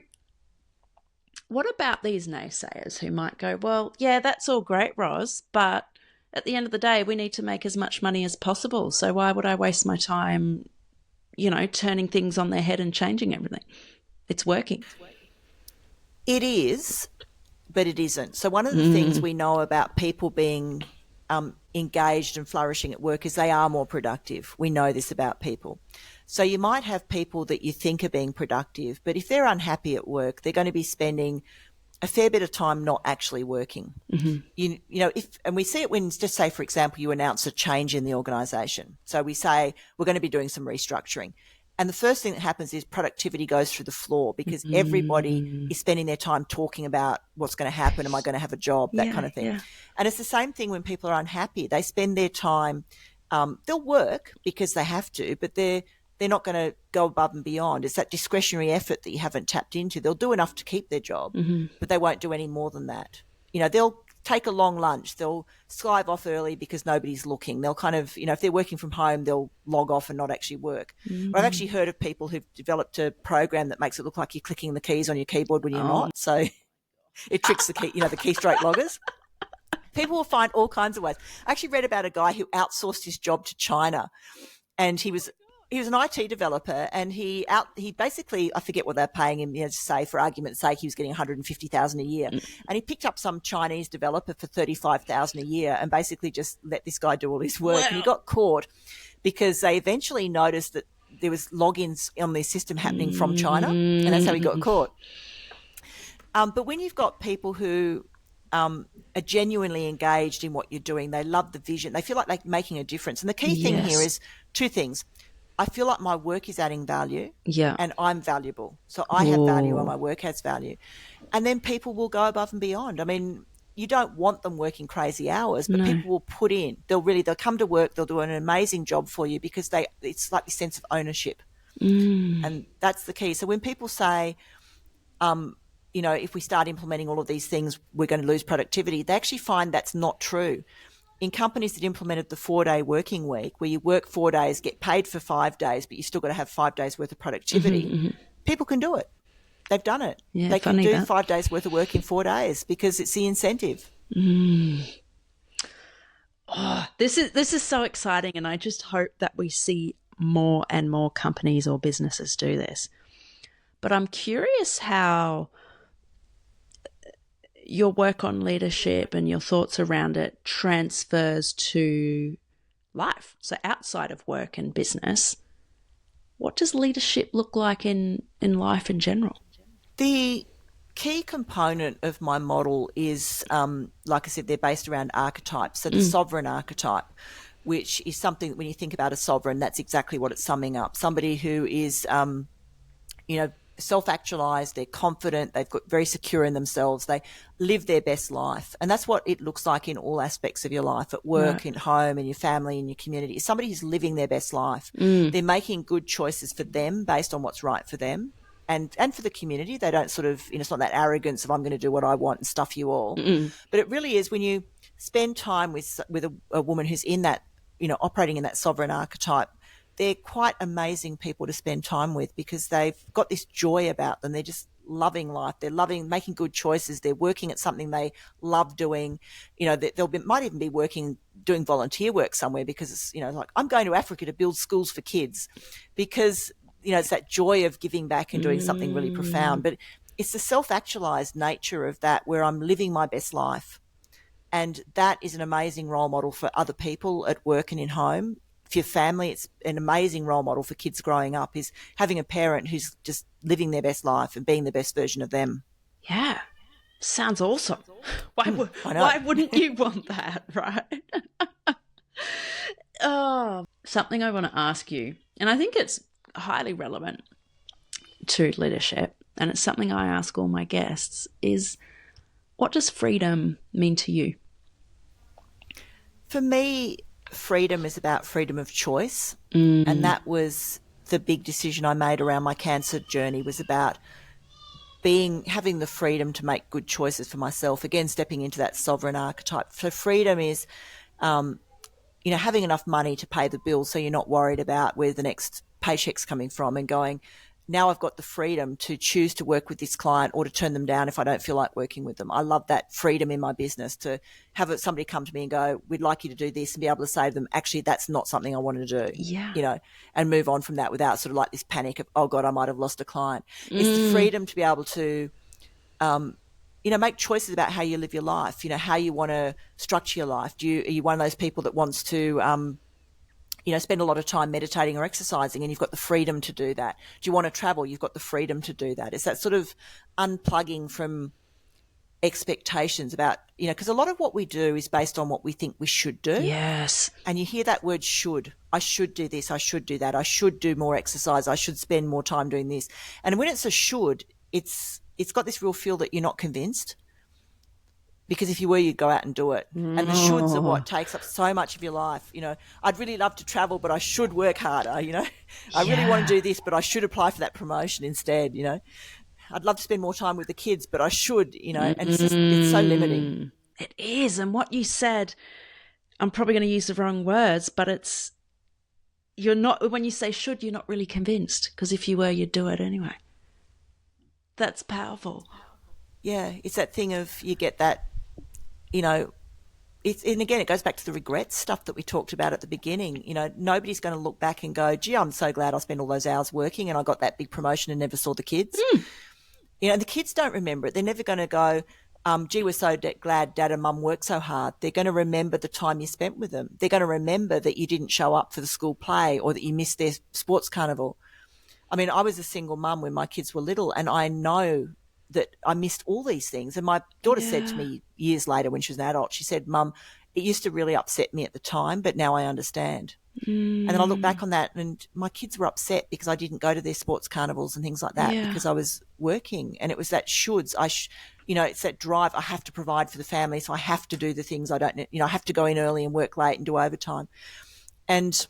[SPEAKER 1] what about these naysayers who might go, well, yeah, that's all great, Ros, but at the end of the day, we need to make as much money as possible. So why would I waste my time, turning things on their head and changing everything? It's working.
[SPEAKER 2] It is, but it isn't. So one of the things we know about people being engaged and flourishing at work is they are more productive. We know this about people. So you might have people that you think are being productive, but if they're unhappy at work, they're going to be spending a fair bit of time not actually working. And we see it when, just say, for example, you announce a change in the organisation. So we say we're going to be doing some restructuring. And the first thing that happens is productivity goes through the floor because everybody is spending their time talking about what's going to happen. Am I going to have a job? That kind of thing. Yeah. And it's the same thing when people are unhappy. They spend their time, they'll work because they have to, but they're not going to go above and beyond. It's that discretionary effort that you haven't tapped into. They'll do enough to keep their job, but they won't do any more than that. They'll take a long lunch. They'll skive off early because nobody's looking. They'll kind of, if they're working from home, they'll log off and not actually work. But I've actually heard of people who've developed a program that makes it look like you're clicking the keys on your keyboard when you're not. So it tricks the key, the keystroke loggers. People will find all kinds of ways. I actually read about a guy who outsourced his job to China, and he was an IT developer, and he basically, I forget what they're paying him, to say, for argument's sake, he was getting $150,000 a year. And he picked up some Chinese developer for $35,000 a year and basically just let this guy do all his work. Wow. And he got caught because they eventually noticed that there was logins on their system happening from China, and that's how he got caught. But when you've got people who are genuinely engaged in what you're doing, they love the vision, they feel like they're making a difference. And the key thing here is two things. I feel like my work is adding value, and I'm valuable. So I have value and my work has value. And then people will go above and beyond. I mean, you don't want them working crazy hours, but people will put in. They'll come to work, they'll do an amazing job for you because it's like this sense of ownership. And that's the key. So when people say, if we start implementing all of these things, we're going to lose productivity, they actually find that's not true. In companies that implemented the 4-day working week, where you work 4 days, get paid for 5 days, but you still got to have 5 days worth of productivity, people can do it. They've done it.
[SPEAKER 1] Yeah,
[SPEAKER 2] they can do 5 days worth of work in 4 days because it's the incentive.
[SPEAKER 1] Oh, this is so exciting, and I just hope that we see more and more companies or businesses do this. But I'm curious how your work on leadership and your thoughts around it transfers to life. So outside of work and business, what does leadership look like in life in general?
[SPEAKER 2] The key component of my model is, like I said, they're based around archetypes. So the sovereign archetype, which is something that when you think about a sovereign, that's exactly what it's summing up. Somebody who is, self-actualized, they're confident, they've got very secure in themselves, they live their best life. And that's what it looks like in all aspects of your life, at work, at home, in your family, in your community. Somebody who's living their best life. They're making good choices for them based on what's right for them and for the community. They don't sort of, it's not that arrogance of I'm going to do what I want and stuff you all. But it really is when you spend time with a woman who's in that, operating in that sovereign archetype, they're quite amazing people to spend time with because they've got this joy about them. They're just loving life. They're loving making good choices. They're working at something they love doing. Might even be doing volunteer work somewhere because it's, like I'm going to Africa to build schools for kids because, it's that joy of giving back and doing something really profound. But it's the self-actualized nature of that where I'm living my best life. And that is an amazing role model for other people at work and in home. For your family, it's an amazing role model for kids growing up is having a parent who's just living their best life and being the best version of them.
[SPEAKER 1] Yeah. Sounds awesome. Why wouldn't you want that, right? Something I want to ask you, and I think it's highly relevant to leadership, and it's something I ask all my guests, is what does freedom mean to you?
[SPEAKER 2] For me, freedom is about freedom of choice. And that was the big decision I made around my cancer journey, was about having the freedom to make good choices for myself. Again, stepping into that sovereign archetype. So freedom is, having enough money to pay the bills so you're not worried about where the next paycheck's coming from and going, now I've got the freedom to choose to work with this client or to turn them down if I don't feel like working with them. I love that freedom in my business to have somebody come to me and go, we'd like you to do this, and be able to say to them, actually, that's not something I want to do.
[SPEAKER 1] Yeah.
[SPEAKER 2] And move on from that without sort of like this panic of, oh God, I might have lost a client. It's the freedom to be able to, make choices about how you live your life, how you want to structure your life. Are you one of those people that wants to, spend a lot of time meditating or exercising, and you've got the freedom to do that? Do you want to travel? You've got the freedom to do that. It's that sort of unplugging from expectations about, because a lot of what we do is based on what we think we should do.
[SPEAKER 1] Yes.
[SPEAKER 2] And you hear that word should. I should do this. I should do that. I should do more exercise. I should spend more time doing this. And when it's a should, it's got this real feel that you're not convinced. Because if you were, you'd go out and do it. And the shoulds are what takes up so much of your life. I'd really love to travel, but I should work harder, I really want to do this, but I should apply for that promotion instead, I'd love to spend more time with the kids, but I should, and it's so limiting.
[SPEAKER 1] It is. And what you said, I'm probably going to use the wrong words, but you're not, when you say should, you're not really convinced, because if you were, you'd do it anyway. That's powerful.
[SPEAKER 2] Yeah. It's that thing of, you get that, and again, it goes back to the regret stuff that we talked about at the beginning. Nobody's going to look back and go, gee, I'm so glad I spent all those hours working and I got that big promotion and never saw the kids. The kids don't remember it. They're never going to go, gee, we're so glad Dad and Mum worked so hard. They're going to remember the time you spent with them. They're going to remember that you didn't show up for the school play or that you missed their sports carnival. I mean, I was a single mum when my kids were little, and I know that I missed all these things. And my daughter said to me years later when she was an adult, she said, Mum, it used to really upset me at the time, but now I understand. And then I look back on that, and my kids were upset because I didn't go to their sports carnivals and things like that because I was working. And it was that shoulds. It's that drive. I have to provide for the family, so I have to do the things I don't, I have to go in early and work late and do overtime. And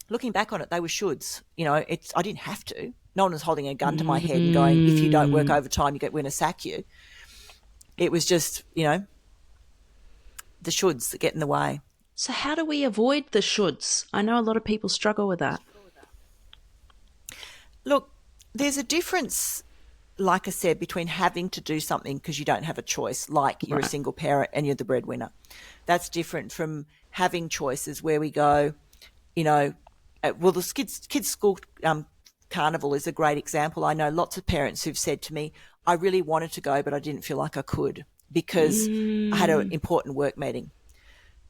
[SPEAKER 2] looking back on it, they were shoulds. I didn't have to. No one was holding a gun to my head and going, if you don't work overtime, we're going to sack you. It was just, the shoulds that get in the way.
[SPEAKER 1] So how do we avoid the shoulds? I know a lot of people struggle with that.
[SPEAKER 2] Look, there's a difference, like I said, between having to do something because you don't have a choice, like you're a single parent and you're the breadwinner. That's different from having choices where we go, the kids' school carnival is a great example. I know lots of parents who've said to me, I really wanted to go, but I didn't feel like I could because I had an important work meeting.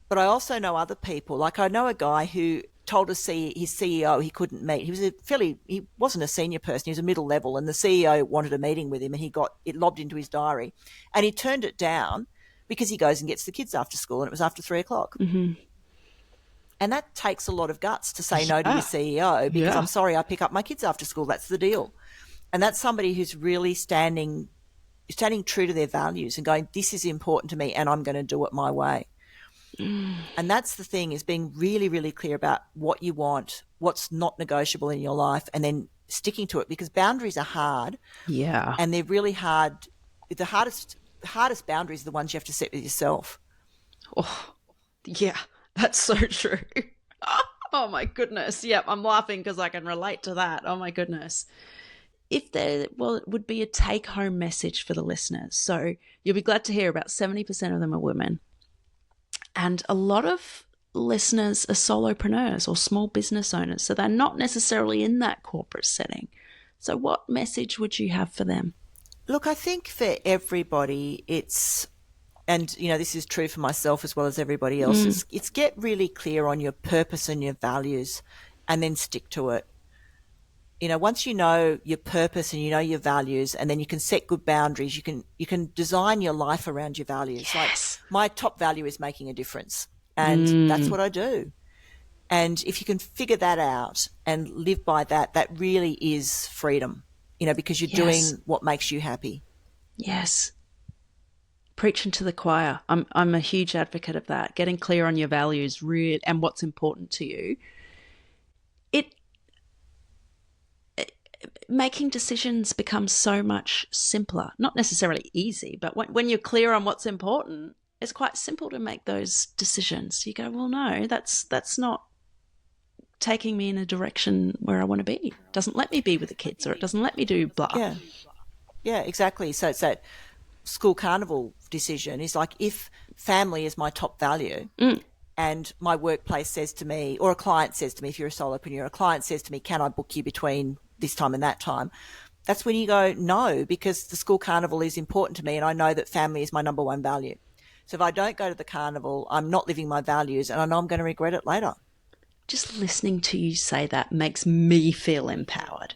[SPEAKER 2] But I also know other people, like I know a guy who told his CEO he couldn't meet. He wasn't a senior person, he was a middle level, and the CEO wanted a meeting with him, and he got it lobbed into his diary, and he turned it down because he goes and gets the kids after school, and it was after 3:00.
[SPEAKER 1] Mm-hmm.
[SPEAKER 2] And that takes a lot of guts to say no to your CEO because I'm sorry, I pick up my kids after school. That's the deal. And that's somebody who's really standing true to their values and going, this is important to me and I'm going to do it my way. And that's the thing, is being really, really clear about what you want, what's not negotiable in your life, and then sticking to it, because boundaries are hard.
[SPEAKER 1] Yeah.
[SPEAKER 2] And they're really hard. The hardest boundaries are the ones you have to set with yourself.
[SPEAKER 1] Oh, yeah, that's so true. Oh my goodness. Yep, I'm laughing because I can relate to that. Oh my goodness. If there, well, it would be a take-home message for the listeners. So you'll be glad to hear about 70% of them are women. And a lot of listeners are solopreneurs or small business owners, so they're not necessarily in that corporate setting. So what message would you have for them?
[SPEAKER 2] Look, I think for everybody, and this is true for myself as well as everybody else, it's get really clear on your purpose and your values and then stick to it. Once you know your purpose and you know your values, and then you can set good boundaries, you can design your life around your values.
[SPEAKER 1] Yes.
[SPEAKER 2] Like, my top value is making a difference, and that's what I do. And if you can figure that out and live by that, that really is freedom, because you're doing what makes you happy. Yes.
[SPEAKER 1] Preaching to the choir. I'm a huge advocate of that. Getting clear on your values and what's important to you. Making decisions becomes so much simpler. Not necessarily easy, but when you're clear on what's important, it's quite simple to make those decisions. You go, well, no, that's not taking me in a direction where I want to be. It doesn't let me be with the kids, or it doesn't let me do blah.
[SPEAKER 2] Yeah, exactly. So it's that school carnival decision is like, if family is my top value and my workplace says to me, or a client says to me, if you're a solopreneur, a client says to me, can I book you between this time and that time? That's when you go, no, because the school carnival is important to me and I know that family is my number one value. So if I don't go to the carnival, I'm not living my values and I know I'm going to regret it later.
[SPEAKER 1] Just listening to you say that makes me feel empowered.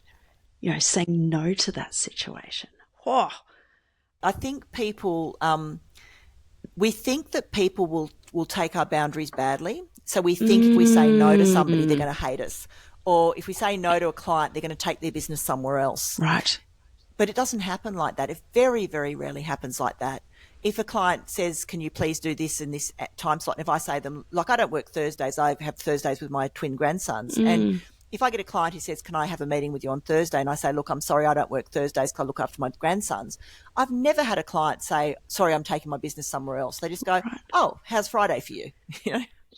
[SPEAKER 1] Saying no to that situation. Oh.
[SPEAKER 2] I think people, we think that people will take our boundaries badly. So we think if we say no to somebody, they're going to hate us. Or if we say no to a client, they're going to take their business somewhere else.
[SPEAKER 1] Right.
[SPEAKER 2] But it doesn't happen like that. It very, very rarely happens like that. If a client says, can you please do this in this time slot? And if I say them, like, I don't work Thursdays. I have Thursdays with my twin grandsons. And if I get a client who says, can I have a meeting with you on Thursday? And I say, look, I'm sorry, I don't work Thursdays because I look after my grandsons. I've never had a client say, sorry, I'm taking my business somewhere else. They just go, oh, how's Friday for you?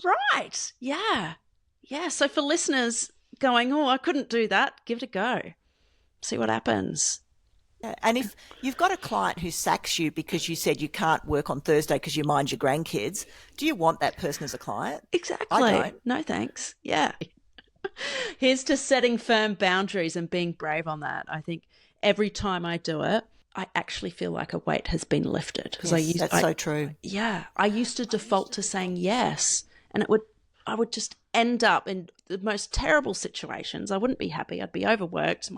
[SPEAKER 1] Right. Yeah. Yeah. So for listeners going, oh, I couldn't do that, give it a go. See what happens.
[SPEAKER 2] Yeah. And if you've got a client who sacks you because you said you can't work on Thursday because you mind your grandkids, do you want that person as a client?
[SPEAKER 1] Exactly.
[SPEAKER 2] I don't.
[SPEAKER 1] No, thanks. Yeah. Here's to setting firm boundaries and being brave on that. I think every time I do it, I actually feel like a weight has been lifted.
[SPEAKER 2] Yes, that's so true.
[SPEAKER 1] Yeah. I used to default to saying yes, and I would just end up in the most terrible situations. I wouldn't be happy. I'd be overworked.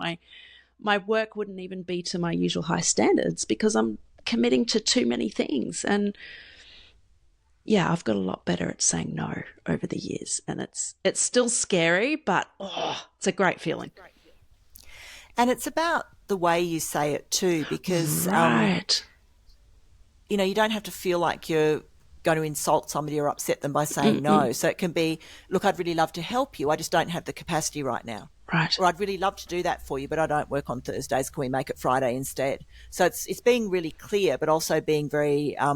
[SPEAKER 1] My work wouldn't even be to my usual high standards because I'm committing to too many things. And yeah, I've got a lot better at saying no over the years, and it's still scary, but it's a great feeling.
[SPEAKER 2] And it's about the way you say it too, because you don't have to feel like you're going to insult somebody or upset them by saying no. So it can be, look, I'd really love to help you. I just don't have the capacity right now.
[SPEAKER 1] Right.
[SPEAKER 2] Or I'd really love to do that for you, but I don't work on Thursdays. Can we make it Friday instead? So it's being really clear, but also being very, I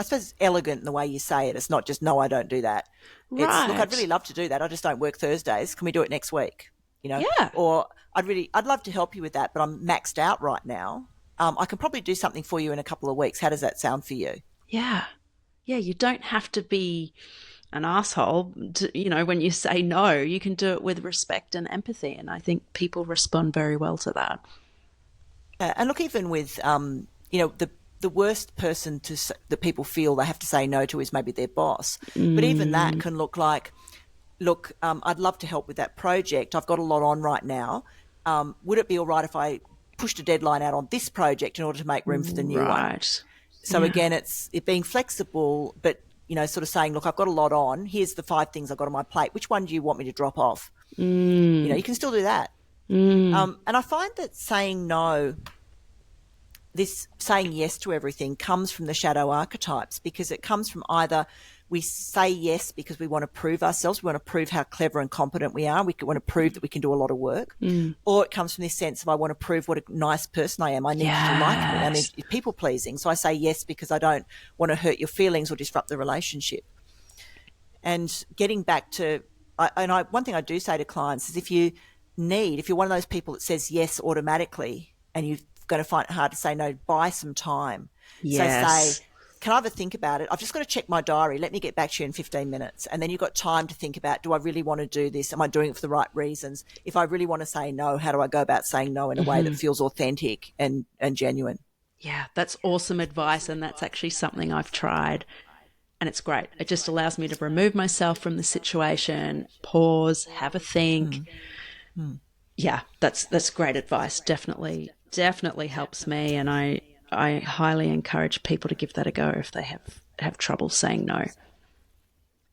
[SPEAKER 2] suppose, elegant in the way you say it. It's not just, no, I don't do that.
[SPEAKER 1] Right.
[SPEAKER 2] It's, look, I'd really love to do that. I just don't work Thursdays. Can we do it next week?
[SPEAKER 1] Yeah.
[SPEAKER 2] Or I'd love to help you with that, but I'm maxed out right now. I can probably do something for you in a couple of weeks. How does that sound for you?
[SPEAKER 1] Yeah. Yeah, you don't have to be an asshole when you say no. You can do it with respect and empathy, and I think people respond very well to that.
[SPEAKER 2] And look, even with, the worst person that people feel they have to say no to is maybe their boss. But even that can look like, look, I'd love to help with that project. I've got a lot on right now. Would it be all right if I pushed a deadline out on this project in order to make room for the new one? So again, it's being flexible, but, sort of saying, look, I've got a lot on. Here's the 5 things I've got on my plate. Which one do you want me to drop off? You can still do that. And I find that saying no, this saying yes to everything comes from the shadow archetypes, because it comes from either we say yes because we want to prove ourselves, we want to prove how clever and competent we are, we want to prove that we can do a lot of work, or it comes from this sense of I want to prove what a nice person I am, I need you to like me, I need people pleasing, so I say yes because I don't want to hurt your feelings or disrupt the relationship. And getting back to, one thing I do say to clients is if you're one of those people that says yes automatically and you're going to find it hard to say no, buy some time.
[SPEAKER 1] Yes.
[SPEAKER 2] So say, can I have a think about it? I've just got to check my diary. Let me get back to you in 15 minutes. And then you've got time to think about, do I really want to do this? Am I doing it for the right reasons? If I really want to say no, how do I go about saying no in a way that feels authentic and genuine?
[SPEAKER 1] Yeah, that's awesome advice. And that's actually something I've tried. And it's great. It just allows me to remove myself from the situation, pause, have a think. Yeah, that's great advice. Definitely helps me. And I highly encourage people to give that a go if they have trouble saying no.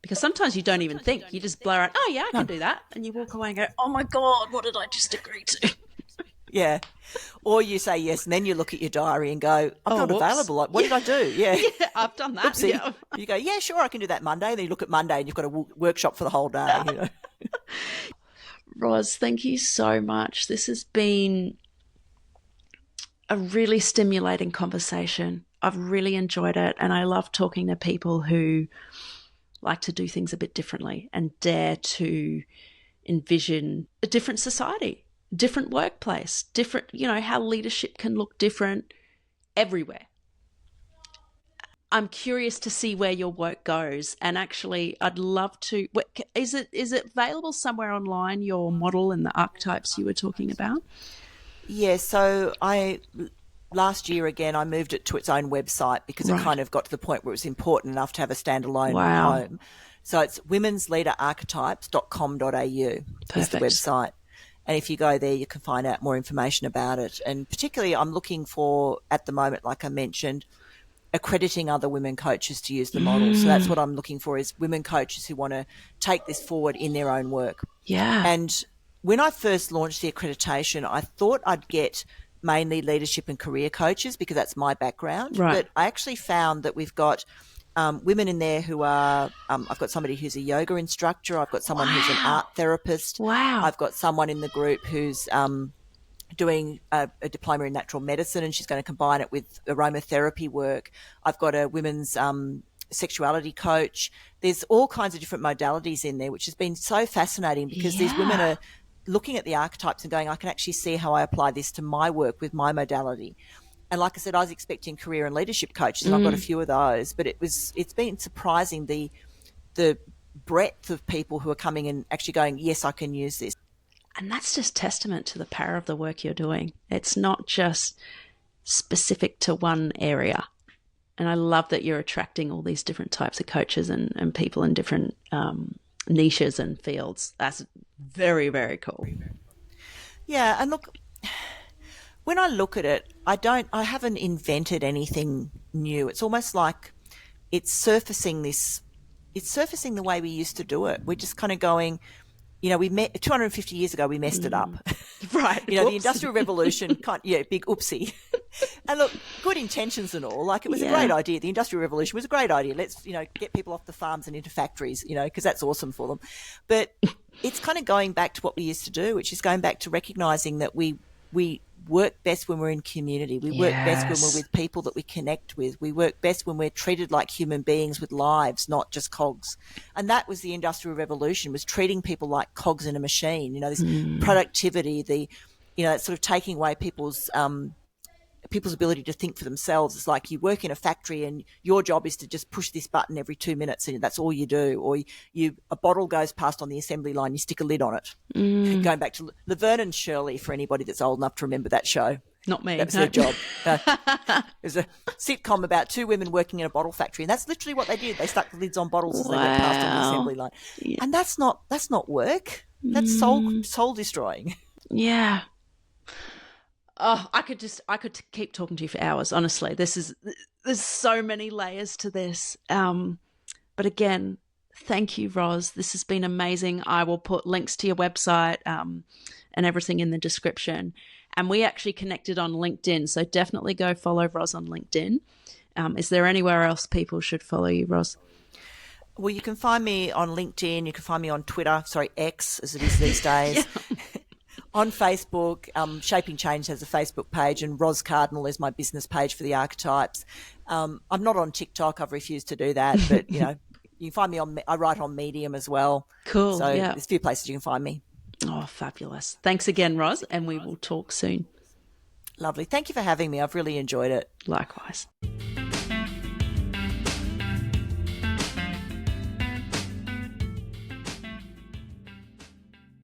[SPEAKER 1] Because sometimes you don't even think. You just blur out, oh, yeah, I can do that. And you walk away and go, oh, my God, what did I just agree to?
[SPEAKER 2] Yeah. Or you say yes, and then you look at your diary and go, I'm not available. Like, what did I do? Yeah.
[SPEAKER 1] Yeah, I've done that.
[SPEAKER 2] Oopsie.
[SPEAKER 1] Yeah.
[SPEAKER 2] You go, yeah, sure, I can do that Monday. And then you look at Monday and you've got a workshop for the whole day. You know?
[SPEAKER 1] Ros, thank you so much. This has been a really stimulating conversation. I've really enjoyed it, and I love talking to people who like to do things a bit differently and dare to envision a different society, different workplace, different, how leadership can look different everywhere. I'm curious to see where your work goes, and actually I'd love to, is it available somewhere online, your model and the archetypes you were talking about?
[SPEAKER 2] Yeah, so last year again, I moved it to its own website because it kind of got to the point where it was important enough to have a standalone home. So it's womensleaderarchetypes.com.au is the website. And if you go there, you can find out more information about it. And particularly I'm looking for, at the moment, like I mentioned, accrediting other women coaches to use the model. So that's what I'm looking for, is women coaches who want to take this forward in their own work.
[SPEAKER 1] Yeah.
[SPEAKER 2] And when I first launched the accreditation, I thought I'd get mainly leadership and career coaches because that's my background.
[SPEAKER 1] Right.
[SPEAKER 2] But I actually found that we've got women in there who are, I've got somebody who's a yoga instructor. I've got someone who's an art therapist.
[SPEAKER 1] Wow.
[SPEAKER 2] I've got someone in the group who's doing a diploma in natural medicine, and she's going to combine it with aromatherapy work. I've got a women's sexuality coach. There's all kinds of different modalities in there, which has been so fascinating because these women are looking at the archetypes and going, I can actually see how I apply this to my work with my modality. And like I said, I was expecting career and leadership coaches, and I've got a few of those, but it's been surprising the breadth of people who are coming and actually going, yes, I can use this.
[SPEAKER 1] And that's just testament to the power of the work you're doing. It's not just specific to one area. And I love that you're attracting all these different types of coaches and people in different niches and fields. That's very, very cool.
[SPEAKER 2] Yeah. And look, when I look at it, I haven't invented anything new. It's almost like it's surfacing the way we used to do it. We're just kind of going, we met 250 years ago, we messed it up.
[SPEAKER 1] Right.
[SPEAKER 2] The Industrial Revolution, big oopsie. And look, good intentions and all. Like, it was a great idea. The Industrial Revolution was a great idea. Let's, get people off the farms and into factories, because that's awesome for them. But it's kind of going back to what we used to do, which is going back to recognizing that we work best when we're in community. We work best when we're with people that we connect with. We work best when we're treated like human beings with lives, not just cogs. And that was the Industrial Revolution, was treating people like cogs in a machine. This productivity, it's sort of taking away people's ability to think for themselves. It's like you work in a factory and your job is to just push this button every 2 minutes and that's all you do. Or a bottle goes past on the assembly line, you stick a lid on it. Going back to Laverne and Shirley, for anybody that's old enough to remember that show.
[SPEAKER 1] Not me.
[SPEAKER 2] That was their job. There's a sitcom about two women working in a bottle factory, and that's literally what they did. They stuck the lids on bottles as they went past on the assembly line. Yeah. And that's not work. That's soul destroying.
[SPEAKER 1] Yeah. Oh, I could keep talking to you for hours. Honestly, there's so many layers to this. But again, thank you, Ros. This has been amazing. I will put links to your website and everything in the description. And we actually connected on LinkedIn, so definitely go follow Ros on LinkedIn. Is there anywhere else people should follow you, Ros?
[SPEAKER 2] Well, you can find me on LinkedIn. You can find me on Twitter, X as it is these days. On Facebook, Shaping Change has a Facebook page, and Ros Cardinal is my business page for the Archetypes. I'm not on TikTok. I've refused to do that, but, you know, you can find me I write on Medium as well.
[SPEAKER 1] Cool,
[SPEAKER 2] So
[SPEAKER 1] yeah.
[SPEAKER 2] there's a few places you can find me.
[SPEAKER 1] Oh, fabulous. Thanks again, Ros, and we will talk soon.
[SPEAKER 2] Lovely. Thank you for having me. I've really enjoyed it.
[SPEAKER 1] Likewise.